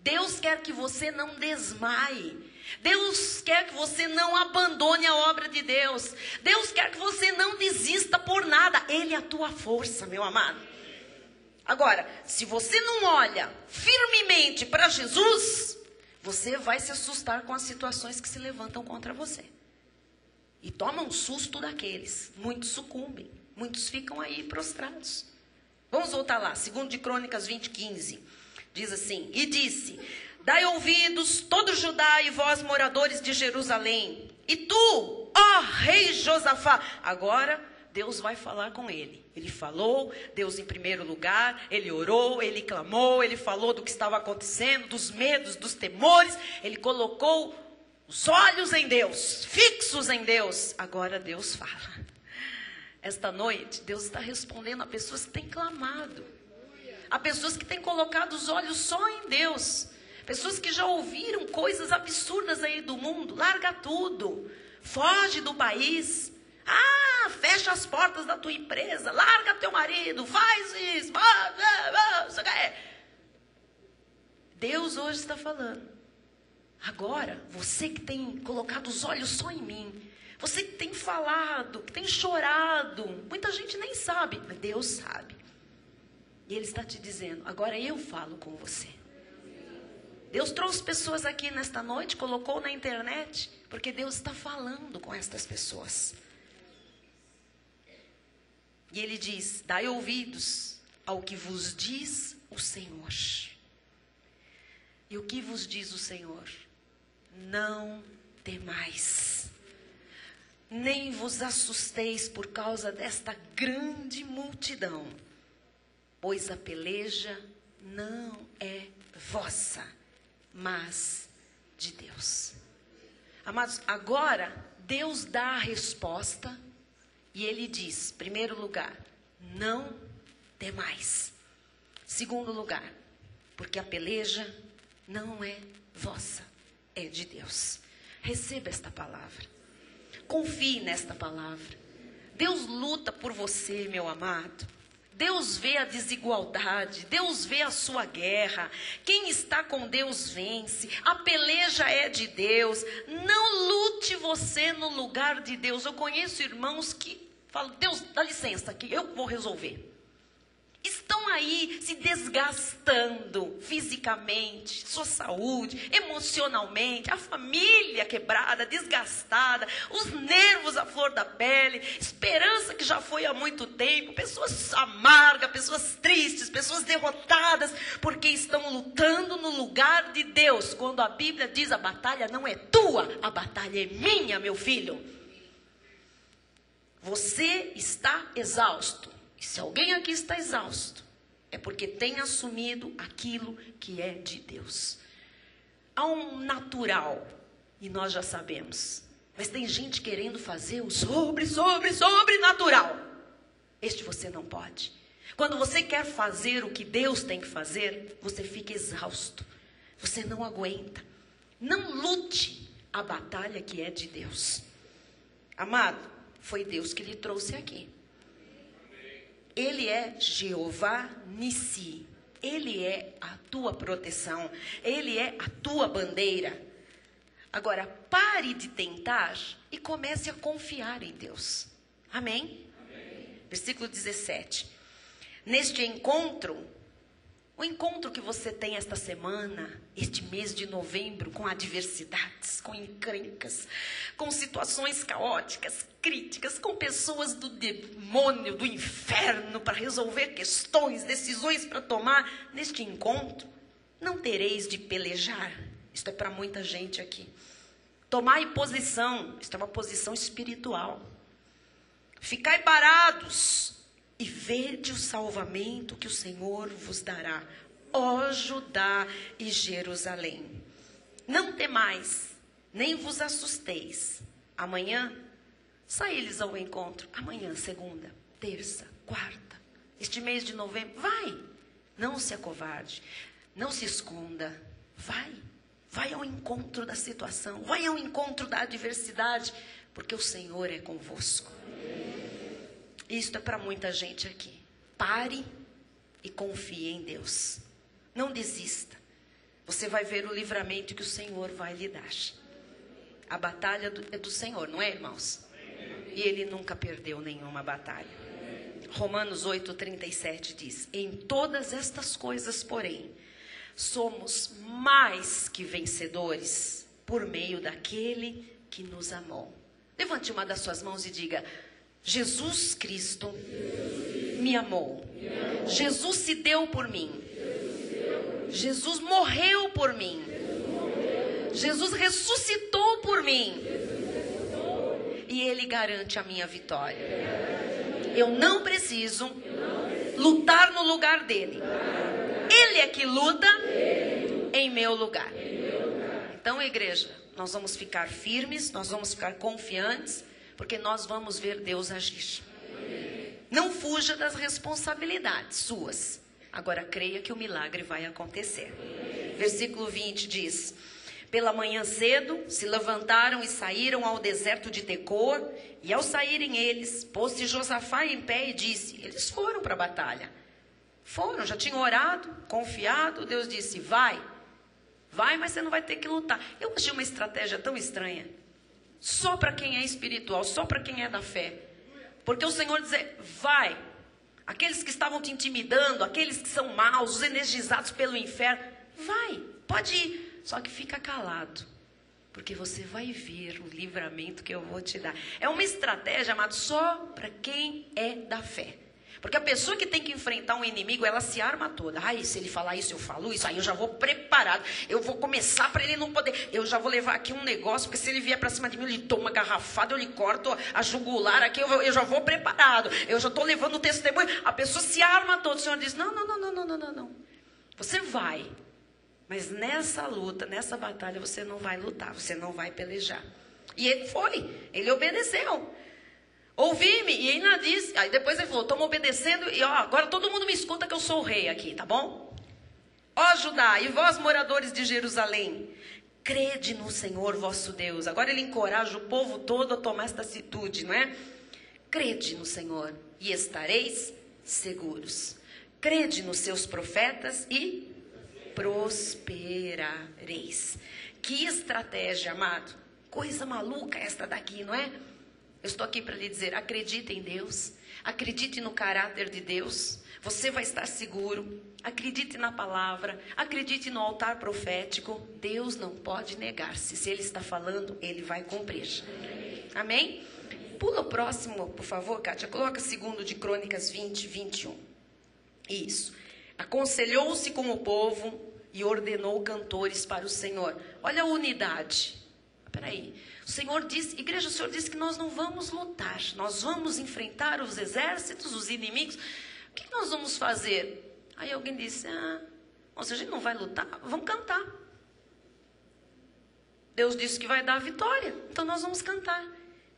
Deus quer que você não desmaie. Deus quer que você não abandone a obra de Deus. Deus quer que você não desista por nada. Ele é a tua força, meu amado. Agora, se você não olha firmemente para Jesus, você vai se assustar com as situações que se levantam contra você. E toma um susto daqueles. Muitos sucumbem. Muitos ficam aí prostrados. Vamos voltar lá. 2 de Crônicas 20, 15. Diz assim: e disse: dai ouvidos, todo Judá e vós, moradores de Jerusalém. E tu, ó rei Josafá. Agora, Deus vai falar com ele. Ele falou, Deus em primeiro lugar, ele orou, ele clamou, ele falou do que estava acontecendo, dos medos, dos temores. Ele colocou os olhos em Deus, fixos em Deus. Agora Deus fala. Esta noite, Deus está respondendo a pessoas que têm clamado. A pessoas que têm colocado os olhos só em Deus. Pessoas que já ouviram coisas absurdas aí do mundo. Larga tudo. Foge do país. Ah, fecha as portas da tua empresa. Larga teu marido. Faz isso. Deus hoje está falando. Agora, você que tem colocado os olhos só em mim. Você que tem falado, que tem chorado. Muita gente nem sabe, mas Deus sabe. E Ele está te dizendo, agora eu falo com você. Deus trouxe pessoas aqui nesta noite, colocou na internet, porque Deus está falando com estas pessoas. E Ele diz, dai ouvidos ao que vos diz o Senhor. E o que vos diz o Senhor? Não temais, nem vos assusteis por causa desta grande multidão, pois a peleja não é vossa, mas de Deus. Amados, agora Deus dá a resposta e Ele diz, primeiro lugar, não temais. Segundo lugar, porque a peleja não é vossa, é de Deus. Receba esta palavra. Confie nesta palavra. Deus luta por você, meu amado. Deus vê a desigualdade, Deus vê a sua guerra. Quem está com Deus vence. A peleja é de Deus. Não lute você no lugar de Deus. Eu conheço irmãos que falam, Deus, dá licença, que eu vou resolver. Estão aí se desgastando fisicamente, sua saúde, emocionalmente, a família quebrada, desgastada, os nervos à flor da pele, esperança que já foi há muito tempo, pessoas amargas, pessoas tristes, pessoas derrotadas, porque estão lutando no lugar de Deus, quando a Bíblia diz a batalha não é tua, a batalha é minha, meu filho. Você está exausto. E se alguém aqui está exausto, é porque tem assumido aquilo que é de Deus. Há um natural, e nós já sabemos. Mas tem gente querendo fazer o sobrenatural. Este você não pode. Quando você quer fazer o que Deus tem que fazer, você fica exausto. Você não aguenta. Não lute a batalha que é de Deus. Amado, foi Deus que lhe trouxe aqui. Ele é Jeová Nissi. Ele é a tua proteção. Ele é a tua bandeira. Agora, pare de tentar e comece a confiar em Deus. Amém? Amém. Versículo 17. Neste encontro, o encontro que você tem esta semana, este mês de novembro, com adversidades, com encrencas, com situações caóticas, críticas, com pessoas do demônio, do inferno, para resolver questões, decisões para tomar, neste encontro, não tereis de pelejar. Isto é para muita gente aqui. Tomai posição, isto é uma posição espiritual. Ficai parados e vede o salvamento que o Senhor vos dará, ó Judá e Jerusalém. Não temais, nem vos assusteis. Amanhã, saí-lhes ao encontro. Amanhã, segunda, terça, quarta, este mês de novembro, vai. Não se acovarde, não se esconda, vai. Vai ao encontro da situação, vai ao encontro da adversidade, porque o Senhor é convosco. Isto é para muita gente aqui. Pare e confie em Deus. Não desista. Você vai ver o livramento que o Senhor vai lhe dar. A batalha é do Senhor, não é, irmãos? E Ele nunca perdeu nenhuma batalha. Romanos 8:37 diz: em todas estas coisas, porém, somos mais que vencedores por meio daquele que nos amou. Levante uma das suas mãos e diga: Jesus Cristo me amou. Jesus se deu por mim. Jesus morreu por mim. Jesus ressuscitou por mim. E Ele garante a minha vitória. Eu não preciso lutar no lugar dele. Ele é que luta em meu lugar. Então, igreja, nós vamos ficar firmes, nós vamos ficar confiantes, porque nós vamos ver Deus agir. Não fuja das responsabilidades suas. Agora creia que o milagre vai acontecer. Versículo 20 diz: pela manhã cedo se levantaram e saíram ao deserto de Tecoa. E ao saírem eles, pôs-se Josafá em pé e disse... Eles foram para a batalha. Foram, já tinham orado, confiado. Deus disse: vai, mas você não vai ter que lutar. Eu achei uma estratégia tão estranha. Só para quem é espiritual, só para quem é da fé. Porque o Senhor diz: vai. Aqueles que estavam te intimidando, aqueles que são maus, os energizados pelo inferno, vai, pode ir. Só que fica calado, porque você vai ver o livramento que eu vou te dar. É uma estratégia, amado, só para quem é da fé. Porque a pessoa que tem que enfrentar um inimigo, ela se arma toda. Ai, se ele falar isso, eu falo isso. Aí eu já vou preparado. Eu vou começar para ele não poder. Eu já vou levar aqui um negócio, porque se ele vier para cima de mim, eu lhe dou uma garrafada, eu lhe corto a jugular aqui. Eu já vou preparado. Eu já estou levando o testemunho. A pessoa se arma toda. O Senhor diz: não. Você vai. Mas nessa luta, nessa batalha, você não vai lutar. Você não vai pelejar. E ele foi. Ele obedeceu. Ouvi-me, e ainda disse, aí depois ele falou: estamos obedecendo, e agora todo mundo me escuta que eu sou o rei aqui, tá bom? Ó Judá, e vós moradores de Jerusalém, crede no Senhor vosso Deus. Agora ele encoraja o povo todo a tomar esta atitude, não é? Crede no Senhor, e estareis seguros. Crede nos seus profetas, e prosperareis. Que estratégia, amado. Coisa maluca esta daqui, não é? Eu estou aqui para lhe dizer: acredite em Deus, acredite no caráter de Deus, você vai estar seguro, acredite na palavra, acredite no altar profético. Deus não pode negar-se, se Ele está falando, Ele vai cumprir. Amém? Pula o próximo, por favor, Kátia, coloca 2 de Crônicas 20, 21. Isso. Aconselhou-se com o povo e ordenou cantores para o Senhor. Olha a unidade. Peraí, o Senhor disse, igreja, o Senhor disse que nós não vamos lutar, nós vamos enfrentar os exércitos, os inimigos. O que nós vamos fazer? Aí alguém disse: se a gente não vai lutar, vamos cantar. Deus disse que vai dar a vitória, então nós vamos cantar.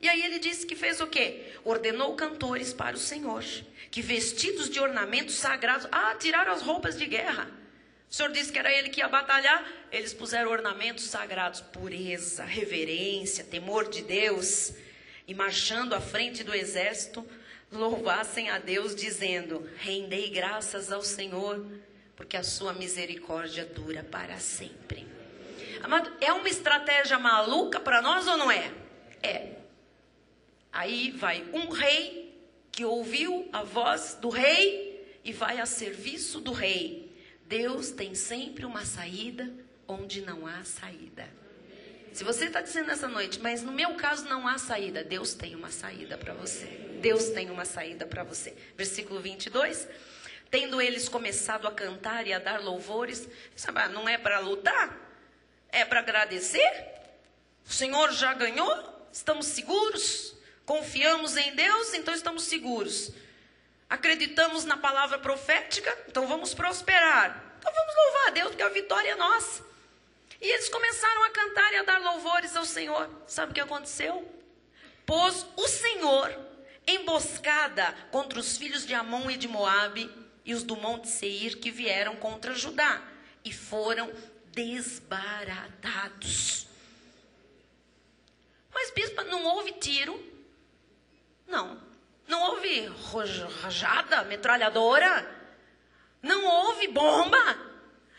E aí ele disse que fez o quê? Ordenou cantores para o Senhor, que vestidos de ornamentos sagrados, tiraram as roupas de guerra. O Senhor disse que era ele que ia batalhar, eles puseram ornamentos sagrados, pureza, reverência, temor de Deus, e marchando à frente do exército, louvassem a Deus, dizendo: rendei graças ao Senhor, porque a sua misericórdia dura para sempre. Amado, é uma estratégia maluca para nós ou não é? É. Aí vai um rei que ouviu a voz do rei e vai a serviço do rei. Deus tem sempre uma saída onde não há saída. Se você está dizendo essa noite, mas no meu caso não há saída, Deus tem uma saída para você. Deus tem uma saída para você. Versículo 22. Tendo eles começado a cantar e a dar louvores, não é para lutar? É para agradecer? O Senhor já ganhou? Estamos seguros? Confiamos em Deus, então estamos seguros. Acreditamos na palavra profética, então vamos prosperar. Então vamos louvar a Deus, porque a vitória é nossa. E eles começaram a cantar e a dar louvores ao Senhor. Sabe o que aconteceu? Pôs o Senhor emboscada contra os filhos de Amon e de Moabe e os do monte Seir que vieram contra Judá. E foram desbaratados. Mas, bispa, não houve tiro? Não houve rajada, metralhadora? Não houve bomba?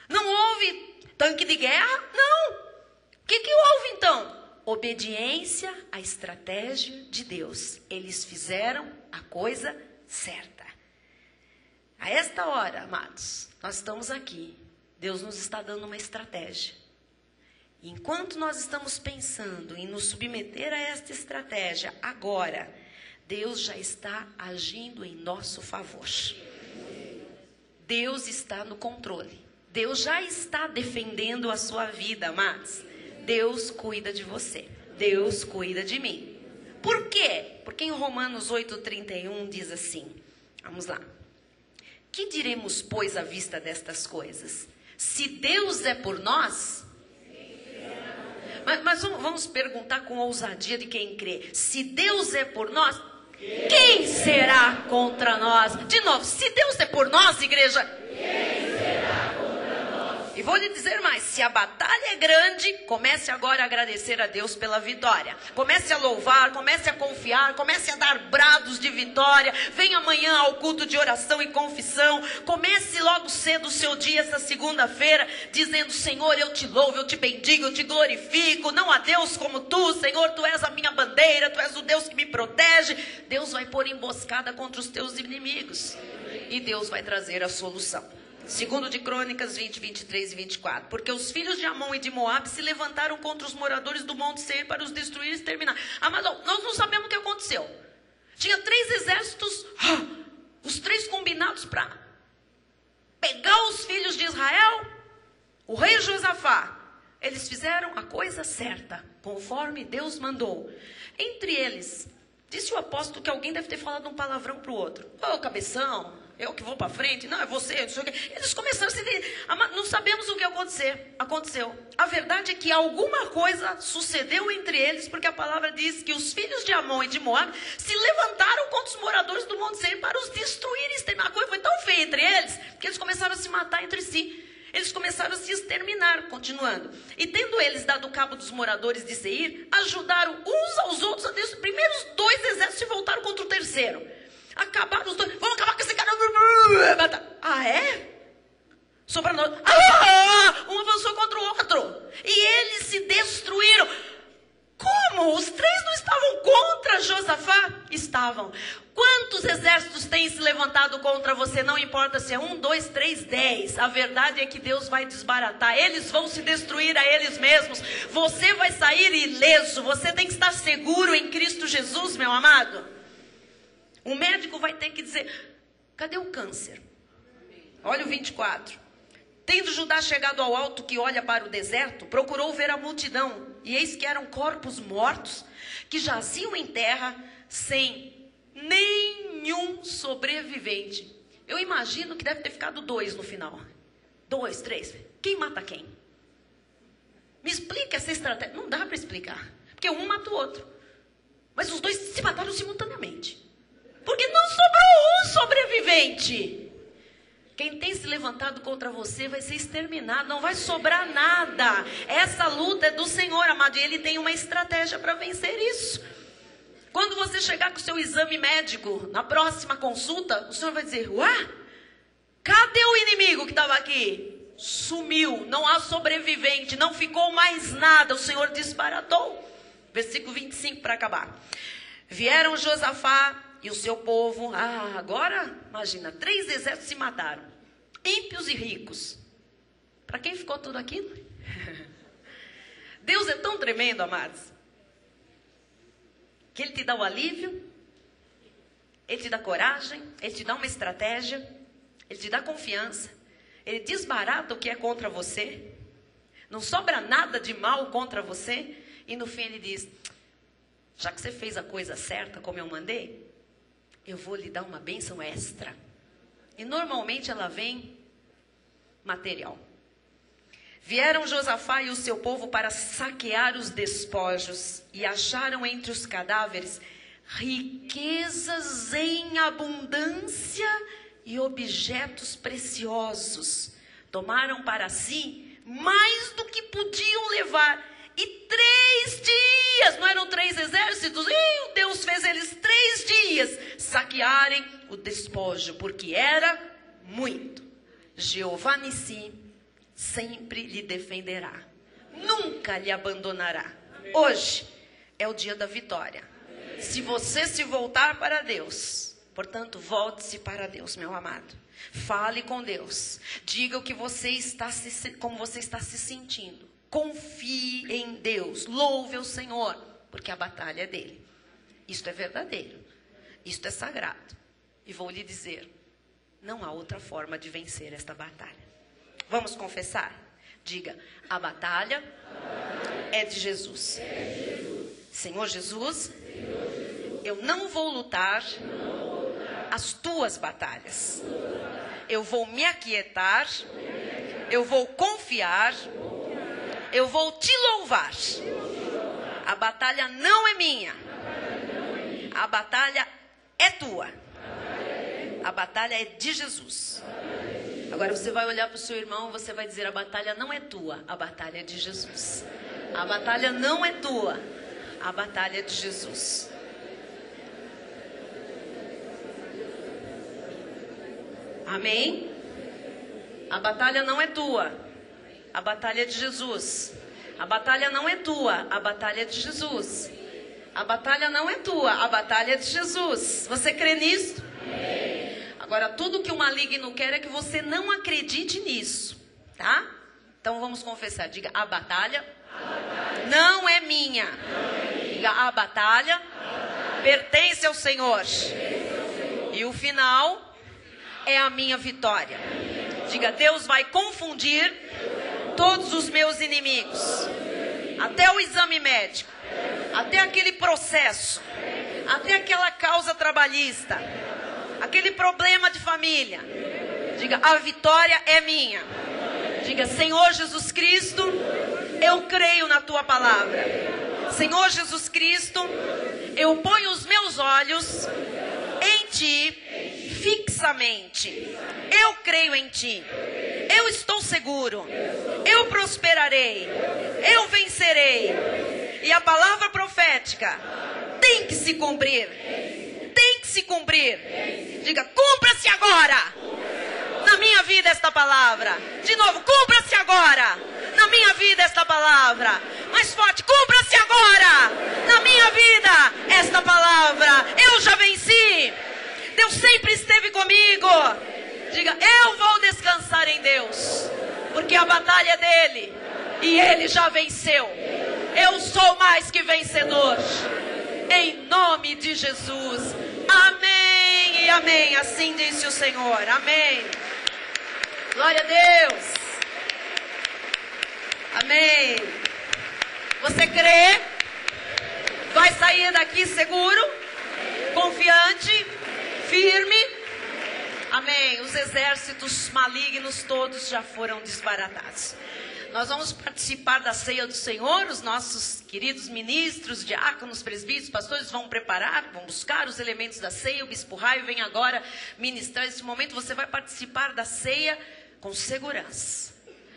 Não houve tanque de guerra? Não. O que houve então? Obediência à estratégia de Deus. Eles fizeram a coisa certa. A esta hora, amados, nós estamos aqui. Deus nos está dando uma estratégia. Enquanto nós estamos pensando em nos submeter a esta estratégia agora, Deus já está agindo em nosso favor. Deus está no controle. Deus já está defendendo a sua vida, amados. Deus cuida de você. Deus cuida de mim. Por quê? Porque em Romanos 8:31 diz assim. Vamos lá. Que diremos, pois, à vista destas coisas? Se Deus é por nós... Mas vamos perguntar com ousadia de quem crê. Se Deus é por nós, quem será contra nós? De novo, se Deus é por nós, igreja, quem será contra nós? E vou lhe dizer mais, se a batalha é grande, comece agora a agradecer a Deus pela vitória. Comece a louvar, comece a confiar, comece a dar brados de vitória. Venha amanhã ao culto de oração e confissão. Comece logo cedo o seu dia, essa segunda-feira, dizendo: Senhor, eu te louvo, eu te bendigo, eu te glorifico. Não há Deus como tu, Senhor, tu és a minha bandeira, tu és o Deus que me protege. Deus vai pôr emboscada contra os teus inimigos. E Deus vai trazer a solução. Segundo de Crônicas 20, 23 e 24. Porque os filhos de Amon e de Moabe se levantaram contra os moradores do Monte Seir para os destruir e exterminar. Mas nós não sabemos o que aconteceu. Tinha 3 exércitos, os 3 combinados para pegar os filhos de Israel. O rei Josafá. Eles fizeram a coisa certa, conforme Deus mandou. Entre eles, disse o apóstolo que alguém deve ter falado um palavrão para o outro. Ô, cabeção, eu que vou para frente, não, é você, não sei o quê. Eles começaram a se entender. Não sabemos o que aconteceu. A verdade é que alguma coisa sucedeu entre eles, porque a palavra diz que os filhos de Amon e de Moabe se levantaram contra os moradores do Monte Seir para os destruir e exterminar. A coisa foi tão feia entre eles, que eles começaram a se matar entre si. Eles começaram a se exterminar, continuando. E tendo eles dado cabo dos moradores de Seir, ajudaram uns aos outros a destruir. Primeiro os 2 exércitos se voltaram contra o terceiro. Acabaram os 2. Vamos acabar com esse cara. É? Sobra nós. Um avançou contra o outro. E eles se destruíram. Como? Os 3 não estavam contra Josafá? Estavam. Quantos exércitos têm se levantado contra você? Não importa se é 1, 2, 3, 10. A verdade é que Deus vai desbaratar. Eles vão se destruir a eles mesmos. Você vai sair ileso. Você tem que estar seguro em Cristo Jesus, meu amado. O médico vai ter que dizer: cadê o câncer? Olha o 24. Tendo Judá chegado ao alto que olha para o deserto, procurou ver a multidão. E eis que eram corpos mortos, que jaziam em terra, sem nenhum sobrevivente. Eu imagino que deve ter ficado 2 no final. 2, 3. Quem mata quem? Me explica. explique essa estratégia. Não dá para explicar, porque um mata o outro. Mas os dois se mataram simultaneamente. Porque não sobrou um sobrevivente. Quem tem se levantado contra você vai ser exterminado, não vai sobrar nada. Essa luta é do Senhor, amado, e Ele tem uma estratégia para vencer isso. Quando você chegar com o seu exame médico, na próxima consulta, o Senhor vai dizer, ué, cadê o inimigo que estava aqui? Sumiu, não há sobrevivente, não ficou mais nada, o Senhor disparatou. Versículo 25 para acabar. Vieram Josafá e o seu povo, agora, imagina, 3 exércitos se mataram, ímpios e ricos. Para quem ficou tudo aquilo? Deus é tão tremendo, amados, que Ele te dá o alívio, Ele te dá coragem, Ele te dá uma estratégia, Ele te dá confiança, Ele desbarata o que é contra você, não sobra nada de mal contra você, e no fim Ele diz, já que você fez a coisa certa como eu mandei, eu vou lhe dar uma bênção extra. E normalmente ela vem material. Vieram Josafá e o seu povo para saquear os despojos e acharam entre os cadáveres riquezas em abundância e objetos preciosos. Tomaram para si mais do que podiam levar. E 3 dias, não eram 3 exércitos? Deus fez eles 3 dias saquearem o despojo, porque era muito. Jeová Nissi sempre lhe defenderá, nunca lhe abandonará. Hoje é o dia da vitória. Se você se voltar para Deus, portanto, volte-se para Deus, meu amado. Fale com Deus. Diga o que você está como você está se sentindo. Confie em Deus, louve o Senhor, porque a batalha é dele. Isto é verdadeiro, isto é sagrado. E vou lhe dizer, não há outra forma de vencer esta batalha. Vamos confessar? Diga, a batalha é de Jesus. Senhor Jesus, eu não vou lutar as tuas batalhas. Eu vou me aquietar, eu vou confiar, eu vou te louvar. A batalha não é minha. A batalha é tua. A batalha é de Jesus. Agora você vai olhar para o seu irmão e você vai dizer, a batalha não é tua, a batalha é de Jesus. A batalha não é tua, a batalha é de Jesus. Amém? A batalha não é tua. A batalha é de Jesus. A batalha não é tua, a batalha é de Jesus. A batalha não é tua, a batalha é de Jesus. Você crê nisso? Agora, tudo que o maligno quer é que você não acredite nisso, tá? Então vamos confessar. Diga, a batalha não é minha. Diga, a batalha pertence ao Senhor. E o final é a minha vitória. Diga, Deus vai confundir todos os meus inimigos, até o exame médico, até aquele processo, até aquela causa trabalhista, aquele problema de família. Diga, a vitória é minha. Diga, Senhor Jesus Cristo, eu creio na tua palavra. Senhor Jesus Cristo, eu ponho os meus olhos em ti fixamente. Eu creio em ti. Eu estou seguro. Eu prosperarei. Eu vencerei. E a palavra profética tem que se cumprir. Tem que se cumprir. Diga, cumpra-se agora. Na minha vida esta palavra. De novo, cumpra-se agora. Na minha vida esta palavra. Mais forte, cumpra-se agora. Na minha vida esta palavra. Eu já venci. Deus sempre esteve comigo. Diga, eu vou descansar em Deus, porque a batalha é dele e ele já venceu. Eu sou mais que vencedor. Em nome de Jesus. Amém e amém. Assim disse o Senhor. Amém. Glória a Deus. Amém. Você crê? Vai sair daqui seguro, confiante, firme. Amém. Os exércitos malignos todos já foram desbaratados. Nós vamos participar da ceia do Senhor. Os nossos queridos ministros, diáconos, presbíteros, pastores vão preparar, vão buscar os elementos da ceia. O Bispo Raio vem agora ministrar esse momento. Você vai participar da ceia com segurança.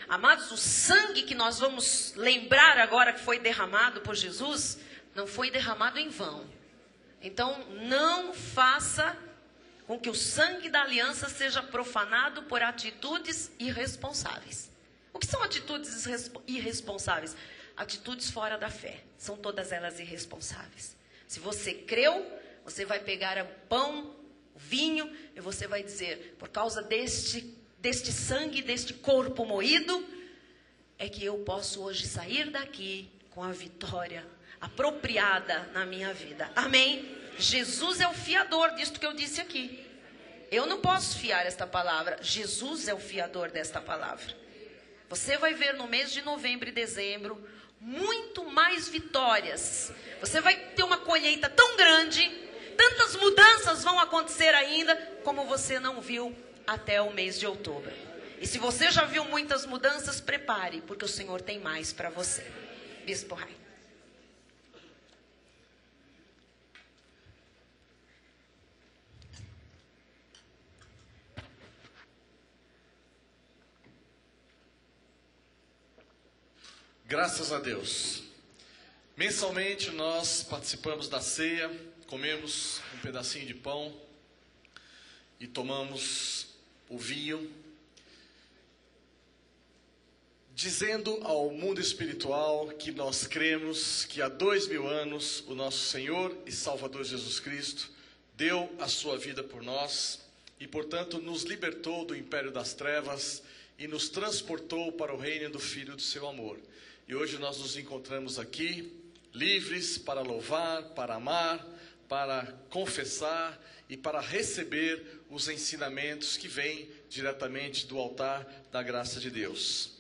Amados, o sangue que nós vamos lembrar agora que foi derramado por Jesus, não foi derramado em vão. Então, não faça com que o sangue da aliança seja profanado por atitudes irresponsáveis. O que são atitudes irresponsáveis? Atitudes fora da fé. São todas elas irresponsáveis. Se você creu, você vai pegar o pão, o vinho, e você vai dizer, por causa deste sangue, deste corpo moído, é que eu posso hoje sair daqui com a vitória apropriada na minha vida. Amém? Jesus é o fiador disto que eu disse aqui. Eu não posso fiar esta palavra. Jesus é o fiador desta palavra. Você vai ver no mês de novembro e dezembro muito mais vitórias. Você vai ter uma colheita tão grande, tantas mudanças vão acontecer ainda, como você não viu até o mês de outubro. E se você já viu muitas mudanças, prepare, porque o Senhor tem mais para você. Bispo Rai. Graças a Deus. Mensalmente nós participamos da ceia, comemos um pedacinho de pão e tomamos o vinho, dizendo ao mundo espiritual que nós cremos que há 2000 anos o nosso Senhor e Salvador Jesus Cristo deu a sua vida por nós e, portanto, nos libertou do império das trevas e nos transportou para o reino do Filho do seu amor. E hoje nós nos encontramos aqui, livres para louvar, para amar, para confessar e para receber os ensinamentos que vêm diretamente do altar da graça de Deus.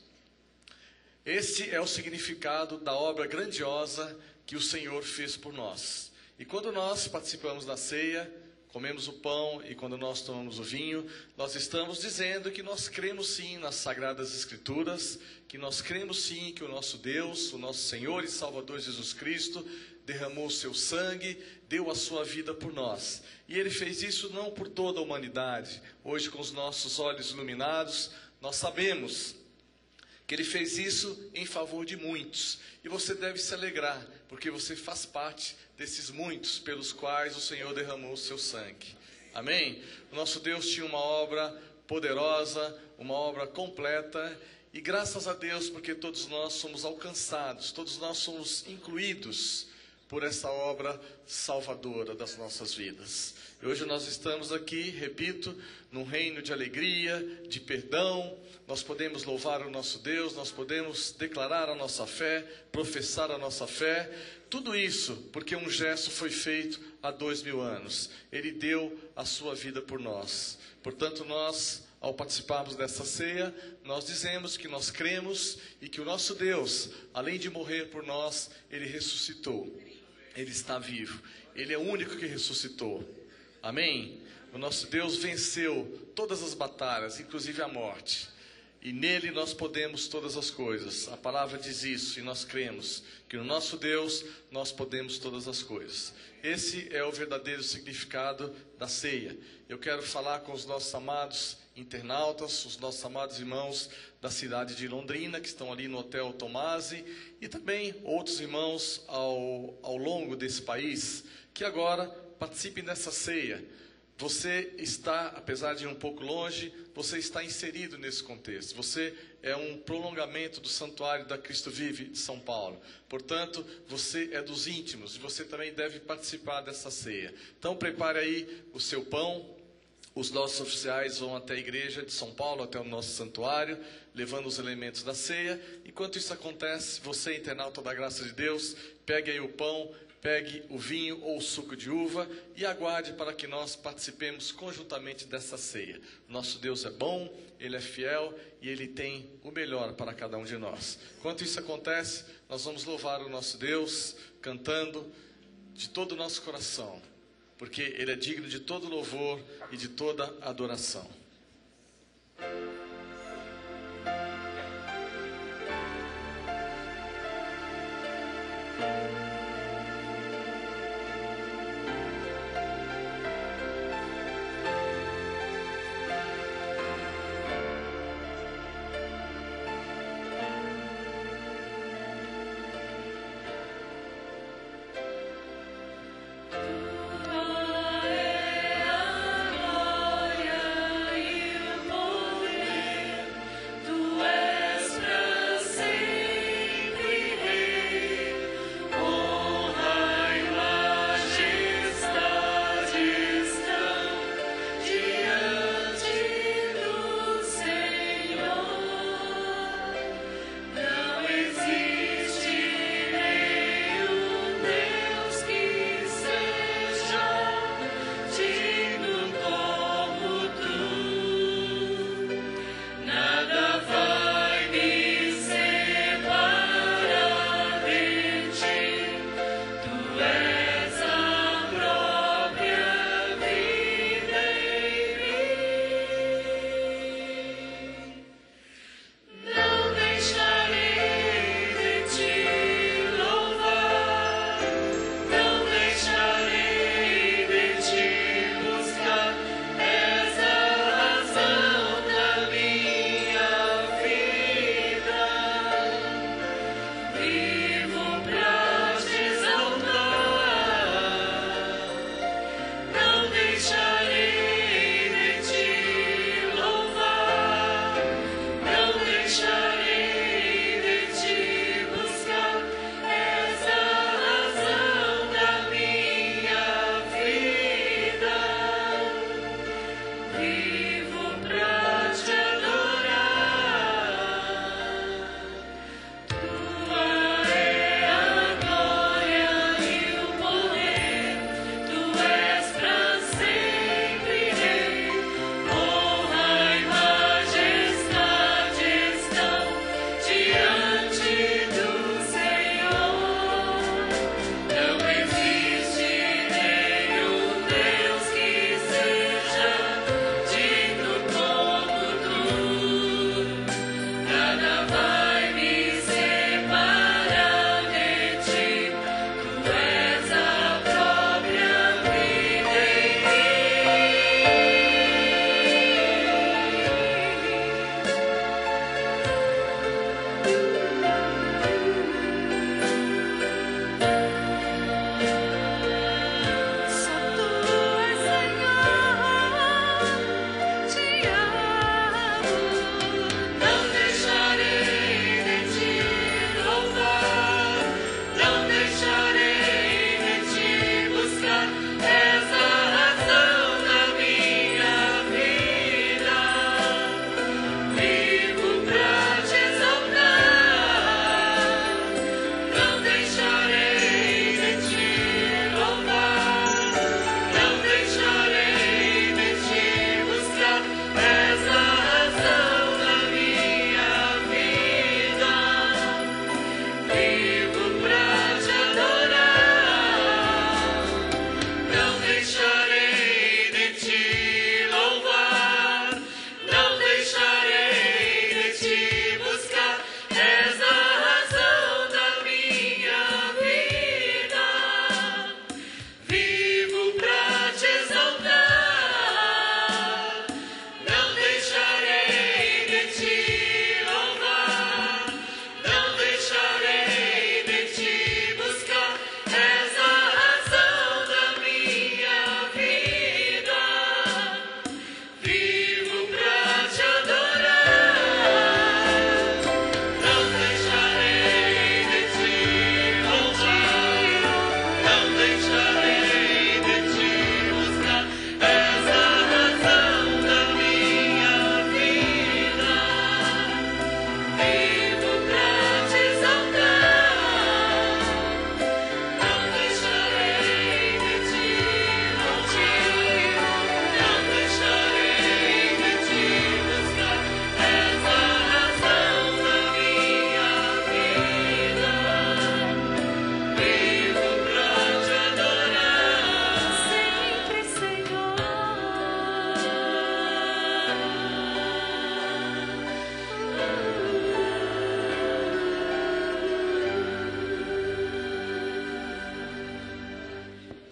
Esse é o significado da obra grandiosa que o Senhor fez por nós. E quando nós participamos da ceia, comemos o pão e quando nós tomamos o vinho, nós estamos dizendo que nós cremos sim nas Sagradas Escrituras, que nós cremos sim que o nosso Deus, o nosso Senhor e Salvador Jesus Cristo, derramou o seu sangue, deu a sua vida por nós. E Ele fez isso não por toda a humanidade. Hoje, com os nossos olhos iluminados, nós sabemos que Ele fez isso em favor de muitos. E você deve se alegrar, porque você faz parte desses muitos pelos quais o Senhor derramou o seu sangue. Amém? O nosso Deus tinha uma obra poderosa, uma obra completa, e graças a Deus, porque todos nós somos alcançados, todos nós somos incluídos por essa obra salvadora das nossas vidas. E hoje nós estamos aqui, repito, num reino de alegria, de perdão. Nós podemos louvar o nosso Deus, nós podemos declarar a nossa fé, professar a nossa fé. Tudo isso porque um gesto foi feito há 2000 anos. Ele deu a sua vida por nós. Portanto, nós, ao participarmos dessa ceia, nós dizemos que nós cremos e que o nosso Deus, além de morrer por nós, Ele ressuscitou. Ele está vivo. Ele é o único que ressuscitou. Amém? O nosso Deus venceu todas as batalhas, inclusive a morte. E nele nós podemos todas as coisas. A palavra diz isso e nós cremos que no nosso Deus nós podemos todas as coisas. Esse é o verdadeiro significado da ceia. Eu quero falar com os nossos amados internautas, os nossos amados irmãos da cidade de Londrina, que estão ali no Hotel Tomasi, e também outros irmãos ao longo desse país, que agora participem dessa ceia. Você está, apesar de ir um pouco longe, você está inserido nesse contexto. Você é um prolongamento do Santuário da Cristo Vive de São Paulo. Portanto, você é dos íntimos e você também deve participar dessa ceia. Então, prepare aí o seu pão. Os nossos oficiais vão até a igreja de São Paulo, até o nosso santuário, levando os elementos da ceia. Enquanto isso acontece, você, internauta da graça de Deus, pegue aí o pão, pegue o vinho ou o suco de uva e aguarde para que nós participemos conjuntamente dessa ceia. Nosso Deus é bom, Ele é fiel e Ele tem o melhor para cada um de nós. Enquanto isso acontece, nós vamos louvar o nosso Deus, cantando de todo o nosso coração, porque Ele é digno de todo louvor e de toda adoração. Tua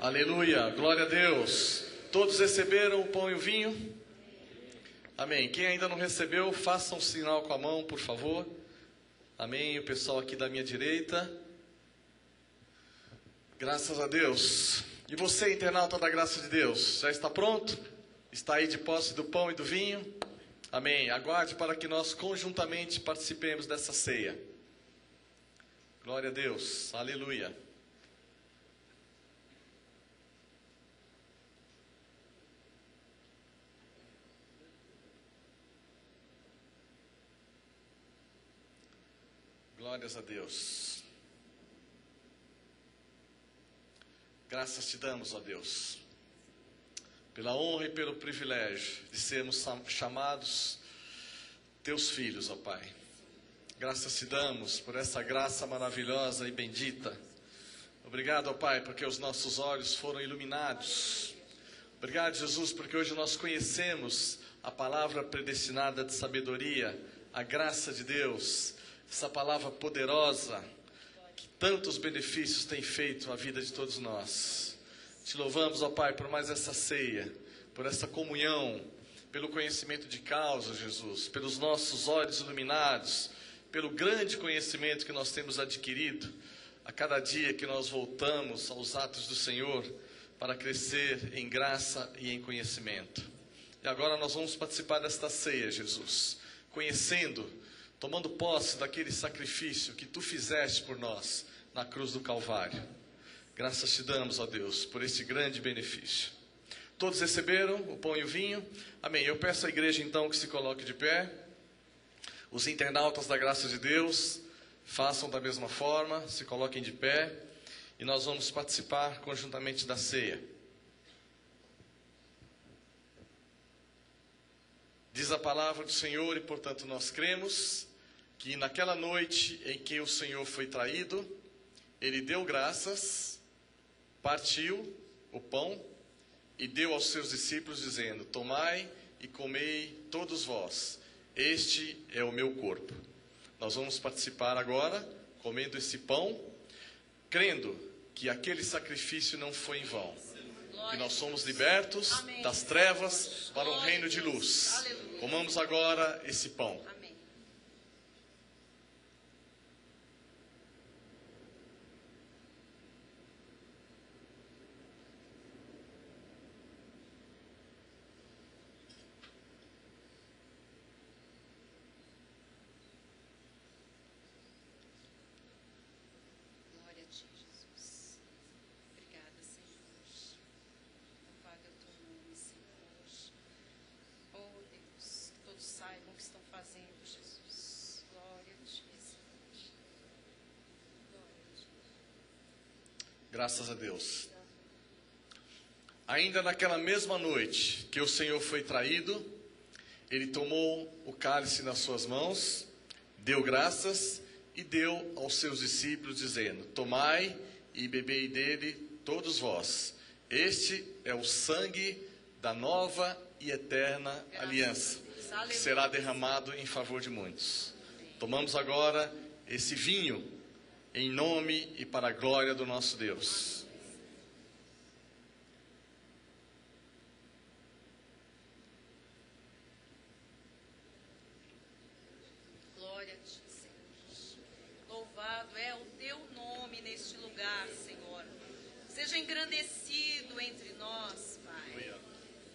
Aleluia, glória a Deus. Todos receberam o pão e o vinho? Amém. Quem ainda não recebeu, faça um sinal com a mão, por favor. Amém. O pessoal aqui da minha direita. Graças a Deus. E você, internauta da graça de Deus, já está pronto? Está aí de posse do pão e do vinho? Amém. Aguarde para que nós conjuntamente participemos dessa ceia. Glória a Deus. Aleluia. Glórias a Deus. Graças te damos, ó Deus, pela honra e pelo privilégio de sermos chamados teus filhos, ó Pai. Graças te damos por essa graça maravilhosa e bendita. Obrigado, ó Pai, porque os nossos olhos foram iluminados. Obrigado, Jesus, porque hoje nós conhecemos a palavra predestinada de sabedoria, a graça de Deus, essa palavra poderosa, que tantos benefícios tem feito à vida de todos nós. Te louvamos, ó Pai, por mais essa ceia, por essa comunhão, pelo conhecimento de causa, Jesus, pelos nossos olhos iluminados, pelo grande conhecimento que nós temos adquirido a cada dia que nós voltamos aos atos do Senhor para crescer em graça e em conhecimento. E agora nós vamos participar desta ceia, Jesus, conhecendo, tomando posse daquele sacrifício que tu fizeste por nós na cruz do Calvário. Graças te damos, ó Deus, por esse grande benefício. Todos receberam o pão e o vinho? Amém. Eu peço à igreja então que se coloque de pé. Os internautas da graça de Deus façam da mesma forma, se coloquem de pé. E nós vamos participar conjuntamente da ceia. Diz a palavra do Senhor, e portanto nós cremos, que naquela noite em que o Senhor foi traído, Ele deu graças, partiu o pão e deu aos seus discípulos, dizendo: tomai e comei todos vós, este é o meu corpo. Nós vamos participar agora, comendo esse pão, crendo que aquele sacrifício não foi em vão, que nós somos libertos das trevas para um reino de luz. Comamos agora esse pão. Graças a Deus. Ainda naquela mesma noite que o Senhor foi traído, Ele tomou o cálice nas suas mãos, deu graças e deu aos seus discípulos, dizendo: tomai e bebei dele todos vós. Este é o sangue da nova e eterna aliança, que será derramado em favor de muitos. Tomamos agora esse vinho, em nome e para a glória do nosso Deus. Glória a ti, Senhor. Louvado é o teu nome neste lugar, Senhor. Seja engrandecido entre nós, Pai.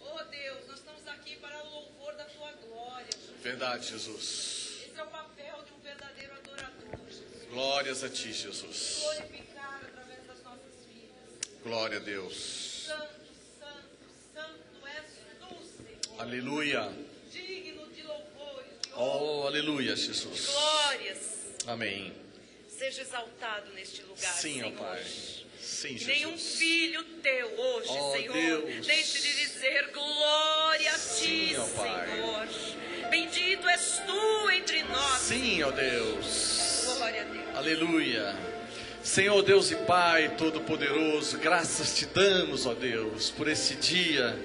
Oh Deus, nós estamos aqui para o louvor da tua glória, Jesus. Verdade, Jesus. Esse é o papel de um verdadeiro adorador, Jesus. Glórias a ti, Jesus. Glorificar através das nossas vidas. Glória a Deus. Santo, santo, santo és tu, Senhor. Aleluia. Digno de louvores, de Oh, aleluia, Jesus. glórias. Amém. Seja exaltado neste lugar, Sim, Senhor. ó Pai. Sim, Jesus. Nenhum filho teu hoje, Oh, Senhor, Deus. deixe de dizer glória a ti, Sim, ó Pai. Senhor. Bendito és tu entre nós. Sim, ó Deus. Glória a Deus. Aleluia. Senhor Deus e Pai Todo-Poderoso, graças te damos, ó Deus, por esse dia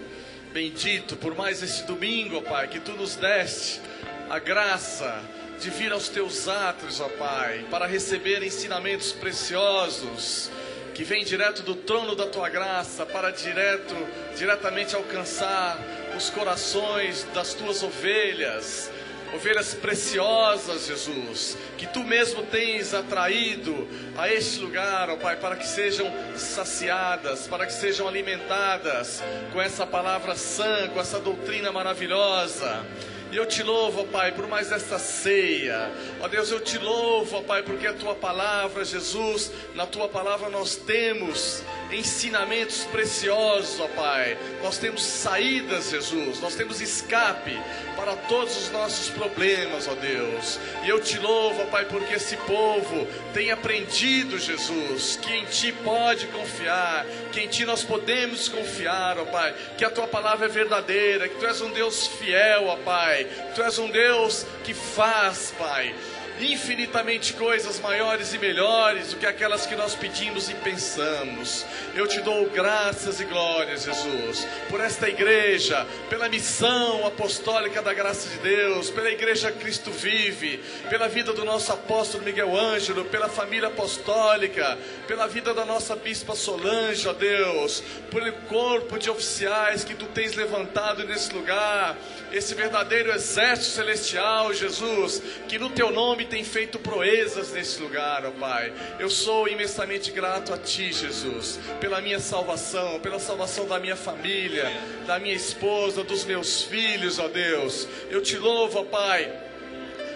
bendito, por mais esse domingo, ó Pai, que tu nos deste a graça de vir aos teus átrios, ó Pai, para receber ensinamentos preciosos que vem direto do trono da tua graça para diretamente alcançar os corações das tuas ovelhas. Ovelhas preciosas, Jesus, que tu mesmo tens atraído a este lugar, ó Pai, para que sejam saciadas, para que sejam alimentadas com essa palavra sã, com essa doutrina maravilhosa. E eu te louvo, ó Pai, por mais esta ceia. Ó Deus, eu te louvo, ó Pai, porque a tua palavra, Jesus, na tua palavra nós temos ensinamentos preciosos, ó Pai. Nós temos saídas, Jesus, nós temos escape para todos os nossos problemas, ó Deus. E eu te louvo, ó Pai, porque esse povo tem aprendido, Jesus, que em Ti pode confiar, que em Ti nós podemos confiar, ó Pai, que a Tua palavra é verdadeira, que Tu és um Deus fiel, ó Pai, Tu és um Deus que faz, Pai, infinitamente coisas maiores e melhores do que aquelas que nós pedimos e pensamos. Eu te dou graças e glórias, Jesus, por esta igreja, pela missão apostólica da graça de Deus, pela igreja Cristo Vive, pela vida do nosso apóstolo Miguel Ângelo, pela família apostólica, pela vida da nossa bispa Solange, ó Deus, pelo corpo de oficiais que Tu tens levantado nesse lugar, esse verdadeiro exército celestial, Jesus, que no Teu nome tem feito proezas nesse lugar, ó Pai. Eu sou imensamente grato a Ti, Jesus, pela minha salvação, pela salvação da minha família, da minha esposa, dos meus filhos, ó Deus. Eu te louvo, ó Pai,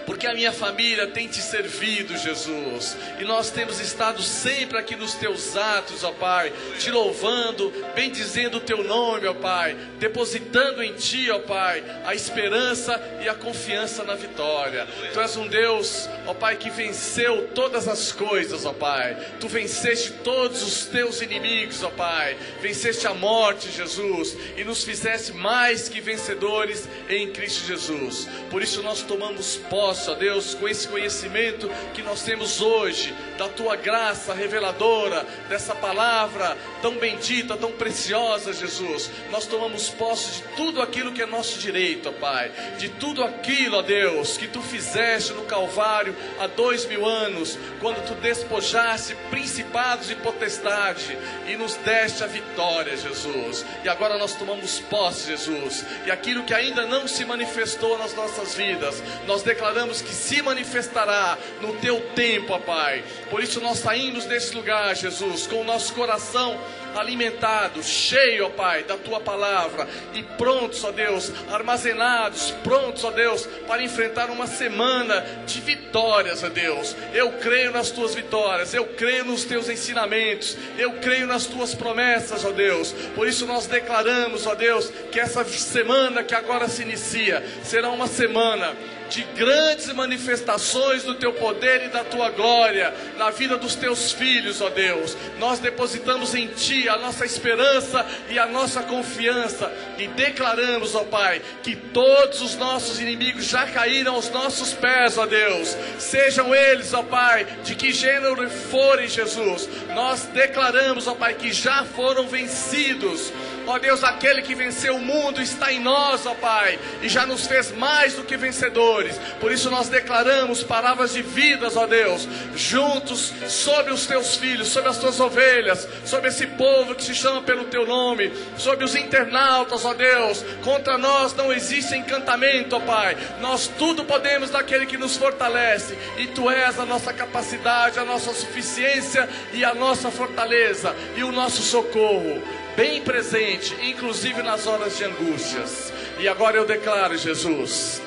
porque a minha família tem Te servido, Jesus, e nós temos estado sempre aqui nos Teus atos, ó Pai, Te louvando, bendizendo o Teu nome, ó Pai, depositando em Ti, ó Pai, a esperança e a confiança na vitória. Tu és um Deus, ó Pai, que venceu todas as coisas, ó Pai. Tu venceste todos os Teus inimigos, ó Pai, venceste a morte, Jesus, e nos fizeste mais que vencedores em Cristo Jesus. Por isso nós tomamos posse, ó Deus, com esse conhecimento que nós temos hoje, da Tua graça reveladora, dessa palavra tão bendita, tão preciosa, Jesus. Nós tomamos posse de tudo aquilo que é nosso direito, ó Pai, de tudo aquilo, ó Deus, que Tu fizeste no Calvário há 2000 anos, quando Tu despojaste principados e potestade e nos deste a vitória, Jesus. E agora nós tomamos posse, Jesus, e aquilo que ainda não se manifestou nas nossas vidas, nós declaramos que se manifestará no Teu tempo, ó Pai. Por isso nós saímos desse lugar, Jesus, com o nosso coração alimentado, cheio, ó Pai, da Tua palavra, e prontos, ó Deus, armazenados, prontos, ó Deus, para enfrentar uma semana de vitórias, ó Deus. Eu creio nas Tuas vitórias, eu creio nos Teus ensinamentos, eu creio nas Tuas promessas, ó Deus. Por isso nós declaramos, ó Deus, que essa semana que agora se inicia será uma semana de grandes manifestações do Teu poder e da Tua glória na vida dos Teus filhos, ó Deus. Nós depositamos em Ti a nossa esperança e a nossa confiança e declaramos, ó Pai, que todos os nossos inimigos já caíram aos nossos pés, ó Deus. Sejam eles, ó Pai, de que gênero forem, Jesus. Nós declaramos, ó Pai, que já foram vencidos. Ó Deus, aquele que venceu o mundo está em nós, ó Pai, e já nos fez mais do que vencedores. Por isso nós declaramos palavras de vidas, ó Deus, juntos sobre os Teus filhos, sobre as Tuas ovelhas, sobre esse povo que se chama pelo Teu nome, sobre os internautas, ó Deus. Contra nós não existe encantamento, ó Pai. Nós tudo podemos daquele que nos fortalece, e Tu és a nossa capacidade, a nossa suficiência e a nossa fortaleza e o nosso socorro, bem presente, inclusive nas horas de angústias. E agora eu declaro, Jesus,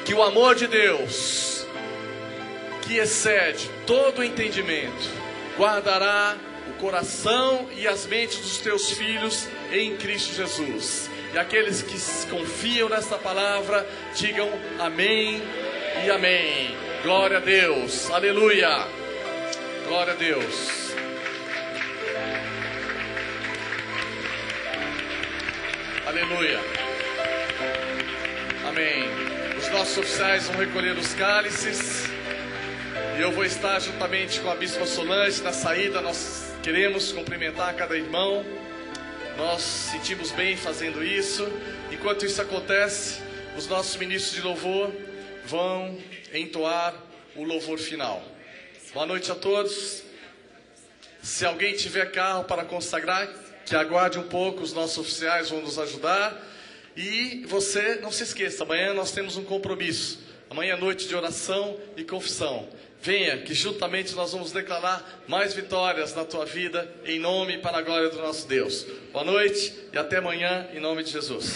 que o amor de Deus, que excede todo o entendimento, guardará o coração e as mentes dos Teus filhos em Cristo Jesus. E aqueles que confiam nessa palavra, digam amém e amém. Glória a Deus, aleluia, glória a Deus. Aleluia. Amém. Os nossos oficiais vão recolher os cálices. E eu vou estar juntamente com a bispa Solange na saída. Nós queremos cumprimentar cada irmão. Nós sentimos bem fazendo isso. Enquanto isso acontece, os nossos ministros de louvor vão entoar o louvor final. Boa noite a todos. Se alguém tiver carro para consagrar, que aguarde um pouco, os nossos oficiais vão nos ajudar. E você não se esqueça, amanhã nós temos um compromisso. Amanhã é noite de oração e confissão. Venha, que juntamente nós vamos declarar mais vitórias na tua vida, em nome e para a glória do nosso Deus. Boa noite e até amanhã, em nome de Jesus.